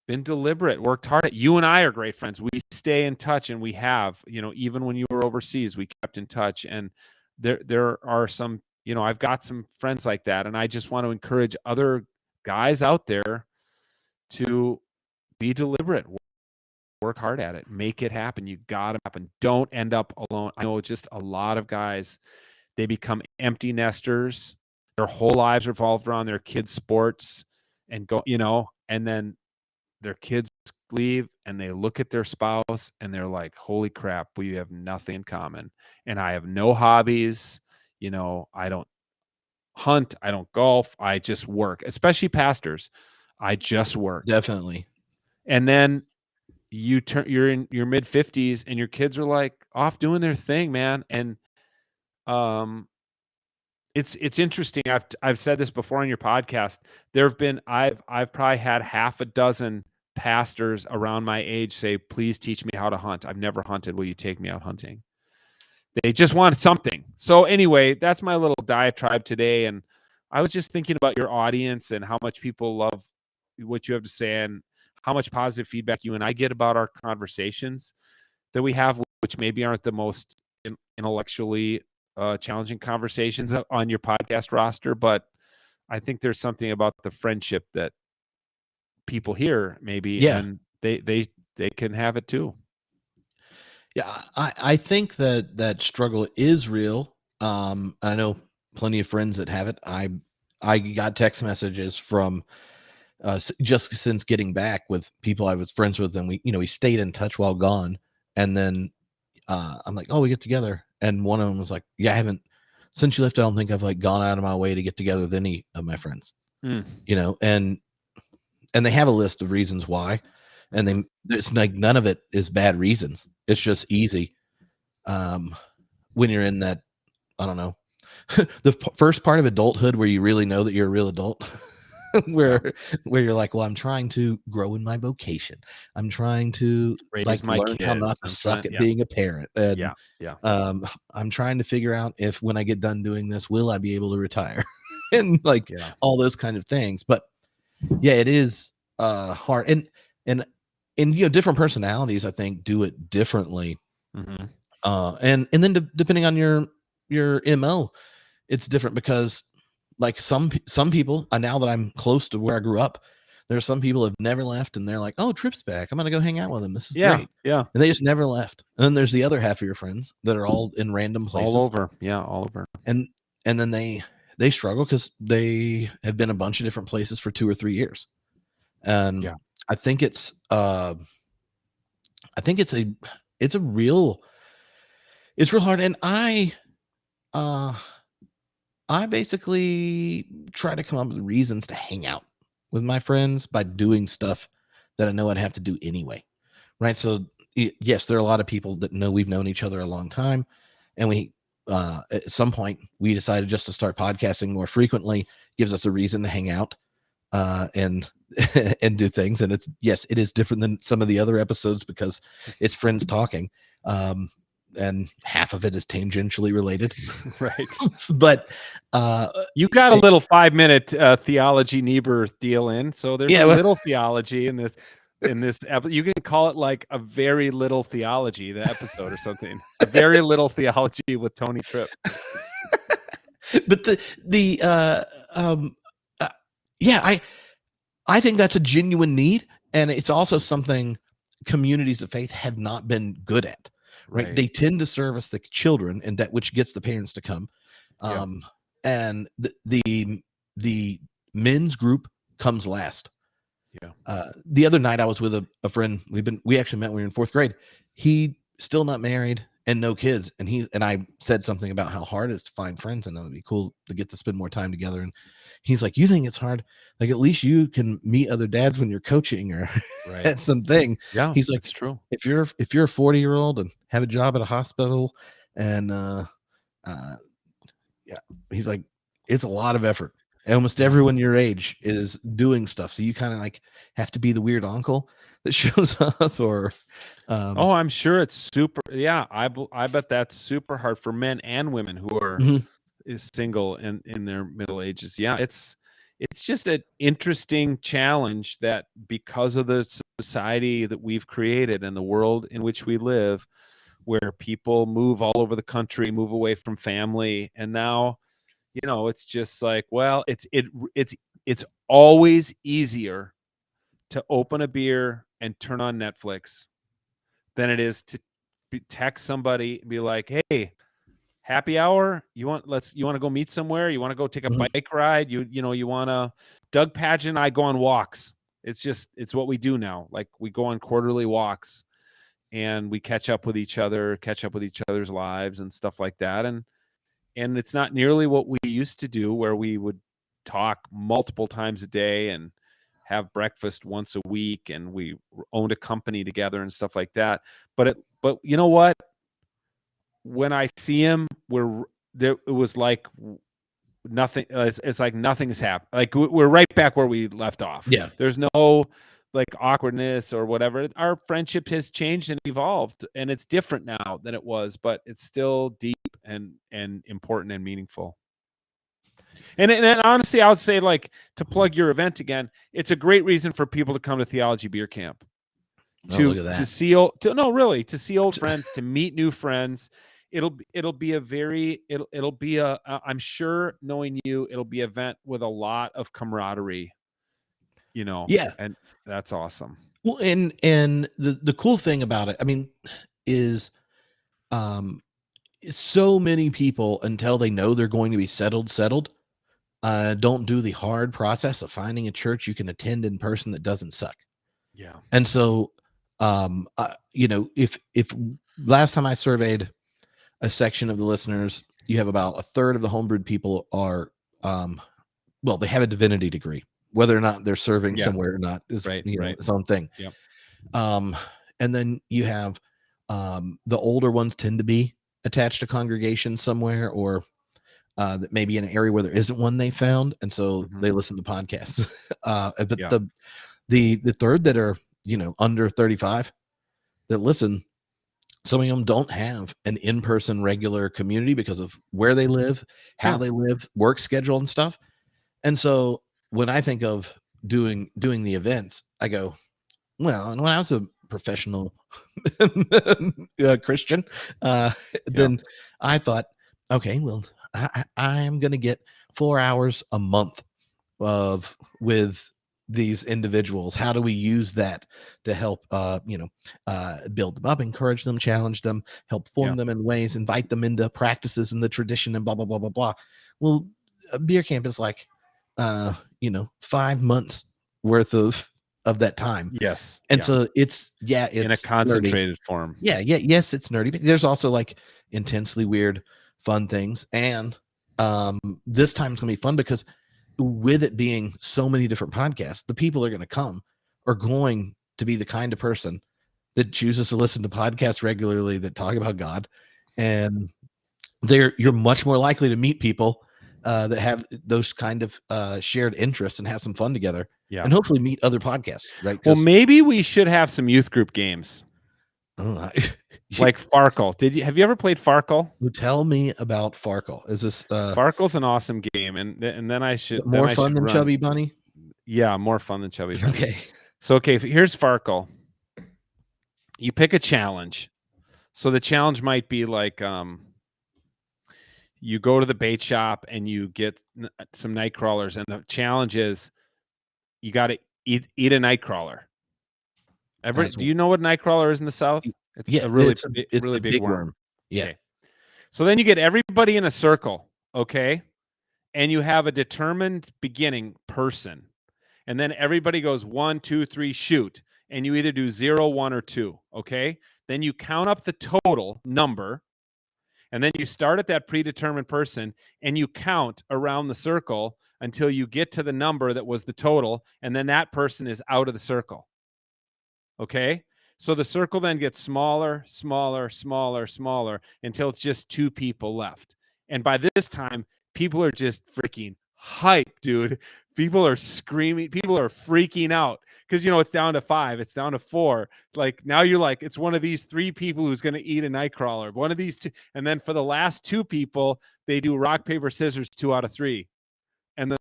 been deliberate, worked hard. You and I are great friends. We stay in touch, and we have, even when you were overseas, we kept in touch. And there are some, I've got some friends like that. And I just want to encourage other guys out there to be deliberate, work hard at it, make it happen. You got to happen. Don't end up alone. I know just a lot of guys, they become empty nesters. Their whole lives revolved around their kids' sports and and then their kids leave and they look at their spouse and they're like, holy crap, we have nothing in common. And I have no hobbies. I don't hunt. I don't golf. I just work, especially pastors. I just work. Definitely. And then you're in your mid 50s and your kids are like off doing their thing, man. And, it's interesting. I've said this before on your podcast. I've probably had half a dozen pastors around my age say, please teach me how to hunt. I've never hunted. Will you take me out hunting? They just want something. So anyway, that's my little diatribe today. And I was just thinking about your audience and how much people love what you have to say and how much positive feedback you and I get about our conversations that we have, which maybe aren't the most intellectually challenging conversations on your podcast roster. But I think there's something about the friendship that people hear maybe, and they can have it too. Yeah, I think that struggle is real. I know plenty of friends that have it. I got text messages from just since getting back with people I was friends with, and we stayed in touch while gone. And then I'm like, oh, we get together, and one of them was like, yeah, I haven't since you left. I don't think I've like gone out of my way to get together with any of my friends. And they have a list of reasons why, and it's like none of it is bad reasons. It's just easy. When you're in that, I don't know, the first part of adulthood where you really know that you're a real adult, where you're like, well, I'm trying to grow in my vocation. I'm trying to raise my learn how kids. not to suck at being a parent. And I'm trying to figure out if when I get done doing this, will I be able to retire? And all those kind of things. But yeah, it is hard. And different personalities, I think, do it differently. And then depending on your MO, it's different because like some people, now that I'm close to where I grew up, there are some people who have never left, and they're like, oh, Tripp's back, I'm gonna go hang out with him, this is great. And they just never left. And then there's the other half of your friends that are all in random places all over. And then they struggle because they have been a bunch of different places for 2 or 3 years. And I think it's real hard. And I basically try to come up with reasons to hang out with my friends by doing stuff that I know I'd have to do anyway. Right. So yes, there are a lot of people that know we've known each other a long time, and we at some point we decided just to start podcasting more frequently. Gives us a reason to hang out and and do things. And it is different than some of the other episodes because it's friends talking. And half of it is tangentially related. Right. But you got a little 5-minute theology Niebuhr deal in. So there's a little theology in this episode. You can call it like a very little theology, the episode or something. A very little theology with Tony Tripp. But I think that's a genuine need, and it's also something communities of faith have not been good at. Right? They tend to service the children, and that which gets the parents to come. And the men's group comes last. The other night I was with a friend. We actually met when we were in 4th grade. He still not married and no kids, and I said something about how hard it is to find friends, and it would be cool to get to spend more time together. And he's like, you think it's hard? Like, at least you can meet other dads when you're coaching or at something. He's like, it's true. If you're a 40-year-old and have a job at a hospital, and he's like, it's a lot of effort. Almost everyone your age is doing stuff, so you kind of like have to be the weird uncle that shows up. Or I'm sure it's super. I bet that's super hard for men and women who are is single in their middle ages. It's just an interesting challenge that, because of the society that we've created and the world in which we live, where people move all over the country, move away from family, and now it's just like, well, it's always easier to open a beer and turn on Netflix than it is to text somebody and be like, hey, happy hour, you want to go meet somewhere, you want to go take a bike ride, you want to. Doug Padgett and I go on walks. It's what we do now. Like, we go on quarterly walks and we catch up with each other's lives and stuff like that. And it's not nearly what we used to do, where we would talk multiple times a day and have breakfast once a week, and we owned a company together and stuff like that. But you know what? When I see him, it was like nothing. It's like nothing's happened. Like, we're right back where we left off. Yeah. There's no like awkwardness or whatever. Our friendship has changed and evolved, and it's different now than it was, but it's still deep and important and meaningful. And honestly, I would say, like, to plug your event again, it's a great reason for people to come to Theology Beer Camp. Look at that. To see old friends, to meet new friends. It'll be I'm sure, knowing you, it'll be an event with a lot of camaraderie, Yeah. and that's awesome. Well, and the cool thing about it, I mean, is so many people, until they know they're going to be settled, don't do the hard process of finding a church you can attend in person that doesn't suck. Yeah. And so, if last time I surveyed a section of the listeners, you have about a third of the homebrewed people are, they have a divinity degree. Whether or not they're serving somewhere or not is its own thing. Yep. And then you have the older ones tend to be attached to congregations somewhere, or that maybe in an area where there isn't one they found, and so they listen to podcasts. But the third that are under 35 that listen, some of them don't have an in-person regular community because of where they live, how they live, work schedule and stuff. And so when I think of doing the events, I go, well, and when I was a professional Christian, then I thought, okay, well, I am going to get 4 hours a month with these individuals. How do we use that to help, build them up, encourage them, challenge them, help form them in ways, invite them into practices and the tradition and blah, blah, blah, blah, blah. Well, a beer camp is like, 5 months worth of that time. Yes. And so it's in a concentrated form. Yes, it's nerdy, but there's also like intensely weird, fun things. And this time's gonna be fun because with it being so many different podcasts, the people are gonna come are going to be the kind of person that chooses to listen to podcasts regularly that talk about God. And you're much more likely to meet people that have those kind of shared interests and have some fun together. And hopefully meet other podcasts, right? Well, maybe we should have some youth group games. Like Farkle. Have you ever played Farkle? Tell me about Farkle. Is this Farkle's an awesome game, and then I should more fun than Chubby Bunny? Yeah, more fun than Chubby Bunny. Okay. So here's Farkle. You pick a challenge. So the challenge might be like, you go to the bait shop and you get some night crawlers, and the challenge is you got to eat a night crawler. Do you know what night crawler is in the South? It's a really big worm. Yeah. Okay. So then you get everybody in a circle, okay? And you have a determined beginning person. And then everybody goes 1, 2, 3, shoot. And you either do 0, 1, or 2, okay? Then you count up the total number. And then you start at that predetermined person and you count around the circle until you get to the number that was the total. And then that person is out of the circle. Okay? So the circle then gets smaller, smaller, smaller, smaller until it's just 2 people left. And by this time, people are just freaking hyped, dude. People are screaming. People are freaking out because, it's down to 5. It's down to 4. Like now you're like, it's one of these 3 people who's going to eat a night crawler. One of these 2. And then for the last 2 people, they do rock, paper, scissors, 2 out of 3. And the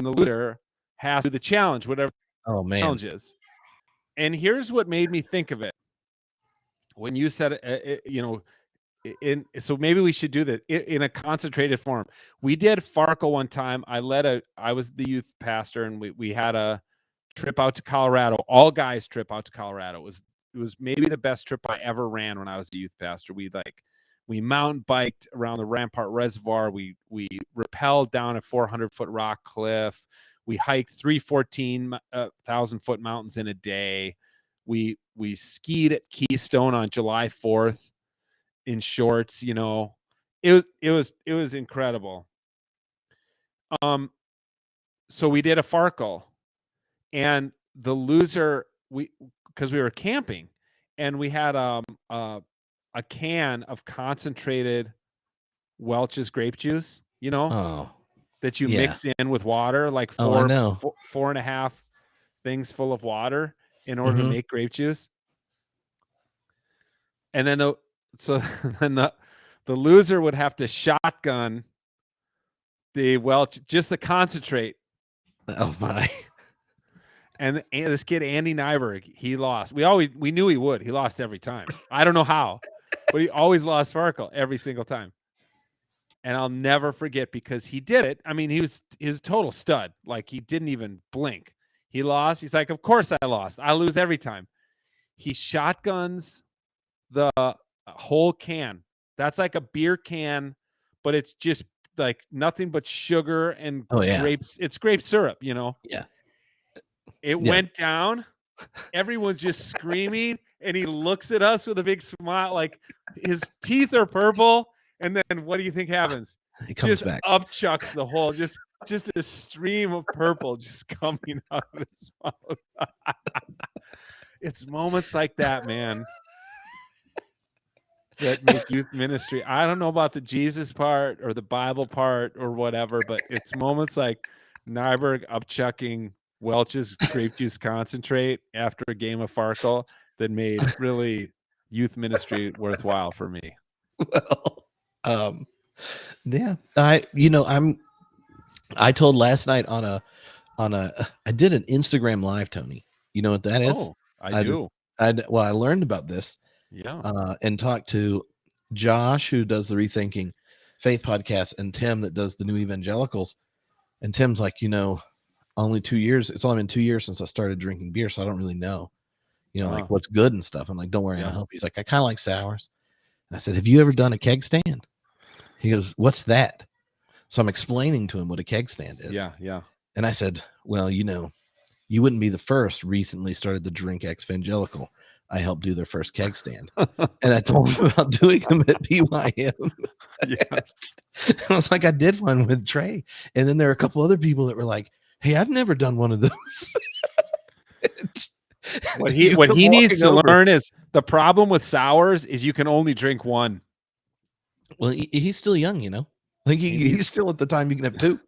loser has to do the challenge, whatever the challenge is. And here's what made me think of it. When you said, so maybe we should do that in a concentrated form. We did Farkle one time. I was the youth pastor, and we had a trip out to Colorado, all guys trip out to Colorado. It was maybe the best trip I ever ran when I was a youth pastor. We mountain biked around the Rampart Reservoir. We rappelled down a 400-foot rock cliff. We hiked 3 14,000-foot mountains in a day. We skied at Keystone on July 4th in shorts. It was incredible. So we did a Farkle, and the loser, because we were camping, and we had a can of concentrated Welch's grape juice. That you mix in with water, like 4.5 things full of water. in order to make grape juice. And then the loser would have to shotgun the Welch, just the concentrate. Oh my. And this kid, Andy Nyberg, he lost. We knew he would. He lost every time. I don't know how, but he always lost Farkle every single time. And I'll never forget, because he did it. I mean, he was a total stud. Like, he didn't even blink. He lost. He's like, of course I lost. I lose every time. He shotguns the whole can. That's like a beer can, but it's just like nothing but sugar and grapes. It's grape syrup, you know? Yeah. It went down. Everyone's just screaming, and he looks at us with a big smile, like his teeth are purple. And then what do you think happens? He comes just back. Upchucks the whole, just a stream of purple just coming out of his mouth. It's moments like that, man, that make youth ministry. I don't know about the Jesus part or the Bible part or whatever, but it's moments like Nyberg upchucking Welch's grape juice concentrate after a game of Farkle that made really youth ministry worthwhile for me. Well, yeah, I told last night I did an Instagram live, Tony. You know what that is? Oh, I do. I learned about this. Yeah. And talked to Josh, who does the Rethinking Faith podcast, and Tim, that does the New Evangelicals. And Tim's like, only 2 years. It's only been 2 years since I started drinking beer, so I don't really know, like what's good and stuff. I'm like, don't worry, I'll help you. He's like, I kind of like sours. And I said, have you ever done a keg stand? He goes, what's that? So I'm explaining to him what a keg stand is. Yeah, yeah. And I said, well, you wouldn't be the first. Recently started the Drink Evangelical. I helped do their first keg stand. And I told him about doing them at BYM. Yes. I was like, I did one with Trey. And then there are a couple other people that were like, hey, I've never done one of those. What he needs to learn is the problem with sours is you can only drink one. Well, he's still young, I think he's still at the time you can have two.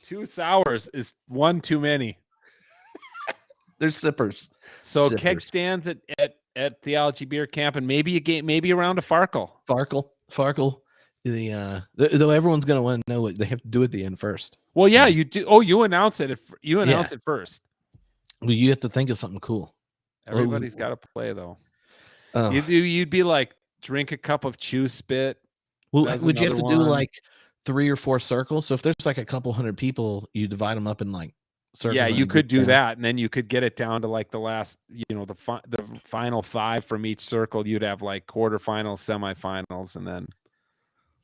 2 sours is one too many. They're sippers. So keg stands at Theology Beer Camp, and maybe around a Farkle. Farkle. Though everyone's gonna want to know what they have to do at the end first. Well, yeah, you do. Oh, you announce it. You announce it first. Well, you have to think of something cool. Everybody's got to play though. You'd be like, drink a cup of chew spit. Well, would you have to do like 3 or 4 circles? So if there's like a couple hundred people, you divide them up in like circles. Yeah, you could do that, and then you could get it down to like the last, the final 5 from each circle. You'd have like quarterfinals, semifinals, and then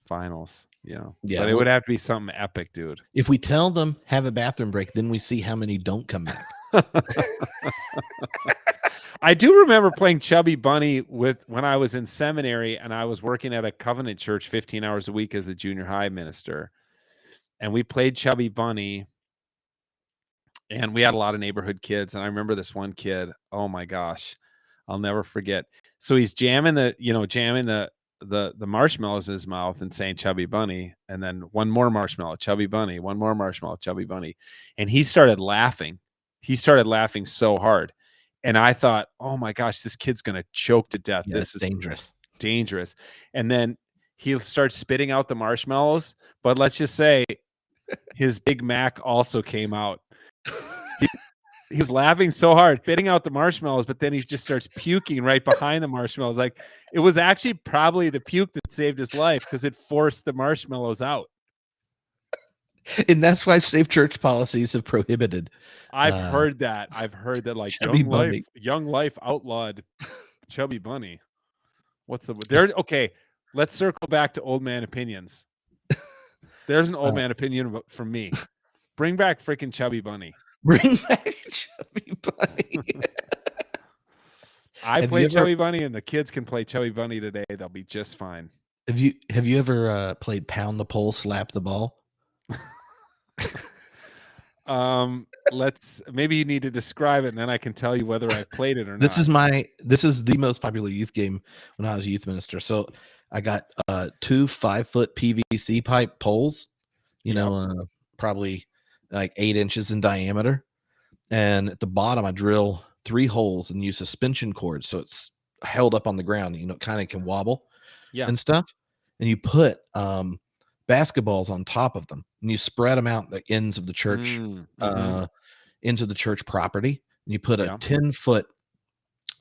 finals. Yeah, but it would have to be something epic, dude. If we tell them have a bathroom break, then we see how many don't come back. I do remember playing Chubby Bunny when I was in seminary, and I was working at a Covenant church 15 hours a week as a junior high minister. And we played Chubby Bunny, and we had a lot of neighborhood kids. And I remember this one kid, oh my gosh, I'll never forget. So he's jamming the marshmallows in his mouth and saying Chubby Bunny, and then one more marshmallow, Chubby Bunny, one more marshmallow, Chubby Bunny. And he started laughing. He started laughing so hard. And I thought, oh my gosh, this kid's going to choke to death. Yeah, this is dangerous. And then he starts spitting out the marshmallows. But let's just say his Big Mac also came out. He's laughing so hard, spitting out the marshmallows, but then he just starts puking right behind the marshmallows. Like, it was actually probably the puke that saved his life, because it forced the marshmallows out. And that's why safe church policies have prohibited. I've heard that. Like young life outlawed Chubby Bunny. Okay, let's circle back to old man opinions. There's an old man opinion from me. Bring back freaking Chubby Bunny. Bring back Chubby Bunny. I play Chubby Bunny, and the kids can play Chubby Bunny today. They'll be just fine. Have you ever played pound the pole, slap the ball? Maybe you need to describe it, and then I can tell you whether I've played it or not. This is the most popular youth game when I was a youth minister. So I got 2 5-foot PVC pipe poles, probably like 8 inches in diameter, and at the bottom I drill 3 holes and use suspension cords so it's held up on the ground. It kind of can wobble and stuff. And you put basketballs on top of them, and you spread them out the ends of the church, into the church property. And you put a 10-foot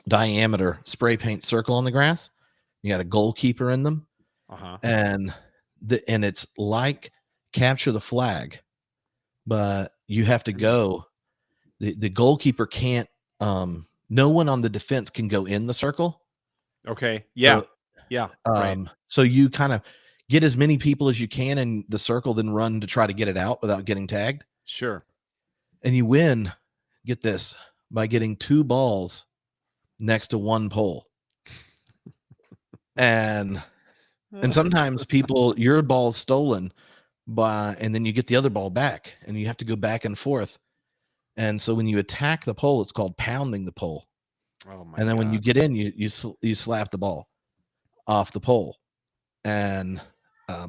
diameter spray paint circle on the grass. You got a goalkeeper in them, and it's like capture the flag, but you have to go. The goalkeeper can't. No one on the defense can go in the circle. Okay. Yeah. Right. So you kind of get as many people as you can in the circle, then run to try to get it out without getting tagged. Sure. And you win, get this, by getting 2 balls next to 1 pole. And sometimes your ball's stolen and then you get the other ball back, and you have to go back and forth. And so when you attack the pole, it's called pounding the pole. Oh my! And then when you get in, you slap the ball off the pole. And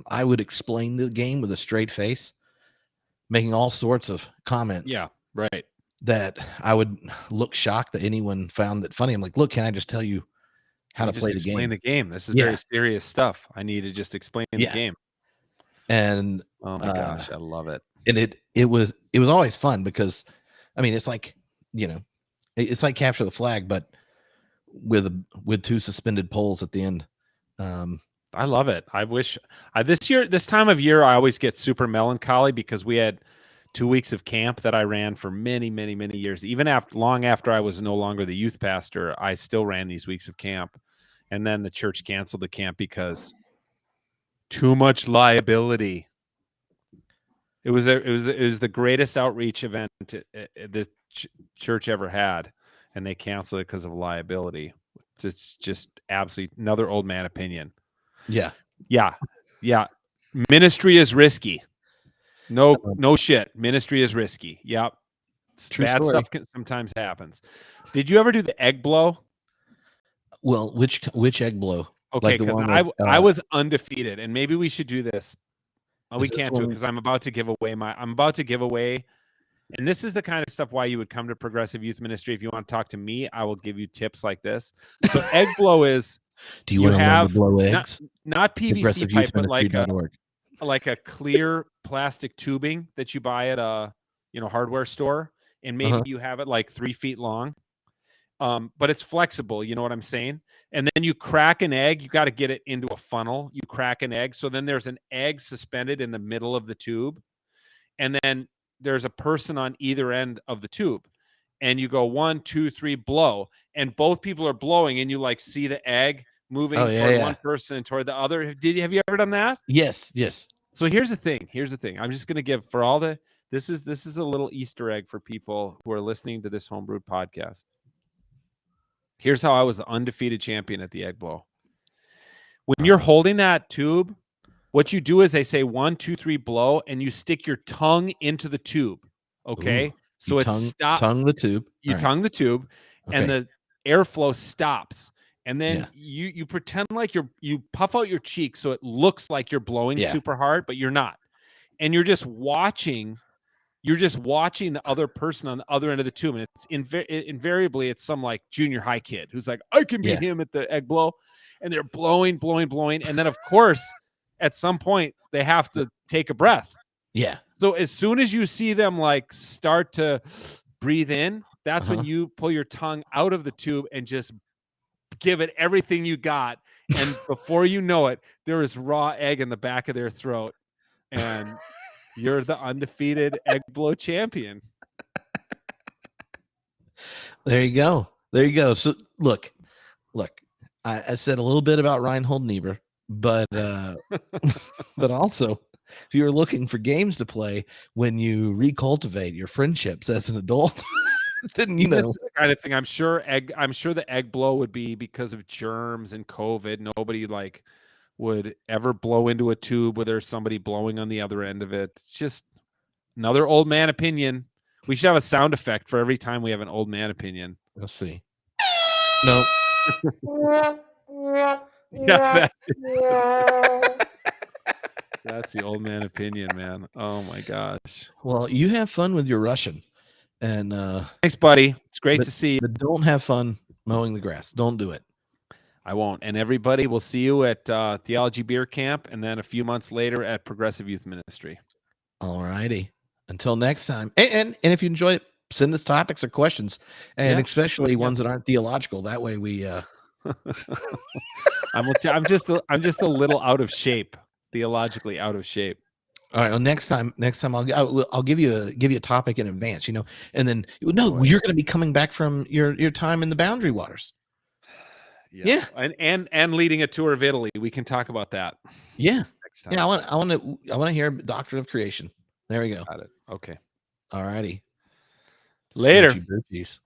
I would explain the game with a straight face, making all sorts of comments. Yeah, right. That I would look shocked that anyone found that funny. I'm like, look, can I just tell you how to play the game? Explain the game. This is very serious stuff. I need to just explain the game. And oh my gosh, I love it. And it was always fun because, I mean, it's like, it's like capture the flag, but with 2 suspended poles at the end. I love it. I wish this time of year, I always get super melancholy because we had 2 weeks of camp that I ran for many, many, many years. Even long after I was no longer the youth pastor, I still ran these weeks of camp. And then the church canceled the camp because too much liability. It was the greatest outreach event the church ever had, and they canceled it because of liability. It's just absolutely another old man opinion. Yeah. Ministry is risky. No shit. Ministry is risky. Yep. Bad stuff sometimes happens. Did you ever do the egg blow? Well, which egg blow? Okay, because I was undefeated, and maybe we should do this. We can't do it because I'm about to give away. And this is the kind of stuff why you would come to Progressive Youth Ministry. If you want to talk to me, I will give you tips like this. So egg blow is do you want to learn to blow eggs? Not PVC pipe, but like a clear plastic tubing that you buy at a hardware store, and maybe you have it like 3 feet long. But it's flexible, you know what I'm saying? And then you crack an egg. You got to get it into a funnel. You crack an egg. So then there's an egg suspended in the middle of the tube. And then there's a person on either end of the tube. And you go 1, 2, 3, blow. And both people are blowing, and you like see the egg moving toward one person and toward the other. Have you ever done that? Yes. So here's the thing. I'm just going to give for all this is a little Easter egg for people who are listening to this Homebrewed podcast. Here's how I was the undefeated champion at the egg blow. When you're holding that tube, what you do is they say 1, 2, 3, blow, and you stick your tongue into the tube. Okay. Ooh, so it's stop. Tongue the tube. You tongue the tube, and the airflow stops. And then you pretend like you puff out your cheeks so it looks like you're blowing super hard, but you're not. And you're just watching the other person on the other end of the tube, and it's invariably it's some like junior high kid who's like, I can beat him at the egg blow, and they're blowing, and then of course at some point they have to take a breath. Yeah. So as soon as you see them like start to breathe in, that's when you pull your tongue out of the tube and just give it everything you got, and before you know it, there is raw egg in the back of their throat, and you're the undefeated egg blow champion. There you go. So look, I said a little bit about Reinhold Niebuhr, but but also if you're looking for games to play when you recultivate your friendships as an adult, then this is the kind of thing I'm sure the egg blow would be because of germs and COVID. Nobody like would ever blow into a tube where there's somebody blowing on the other end of it. It's just another old man opinion. We should have a sound effect for every time we have an old man opinion. Let's see. No. Yeah, that's the old man opinion, man. Oh my gosh. Well, you have fun with your Russian. And thanks, buddy. It's great but, to see you. but don't have fun mowing the grass. Don't do it. I won't. And everybody, we'll see you at Theology Beer Camp, and then a few months later at Progressive Youth Ministry. All righty. Until next time. And if you enjoy it, send us topics or questions, and especially ones that aren't theological. That way we I'm just a little out of shape, theologically out of shape. All right. Well, next time I'll give you a topic in advance, and then you're going to be coming back from your time in the Boundary Waters. Yeah. And leading a tour of Italy. We can talk about that. Yeah. Next time. Yeah. I want to hear Doctrine of Creation. There we go. Got it. Okay. All righty. Later. Snatchy burpees.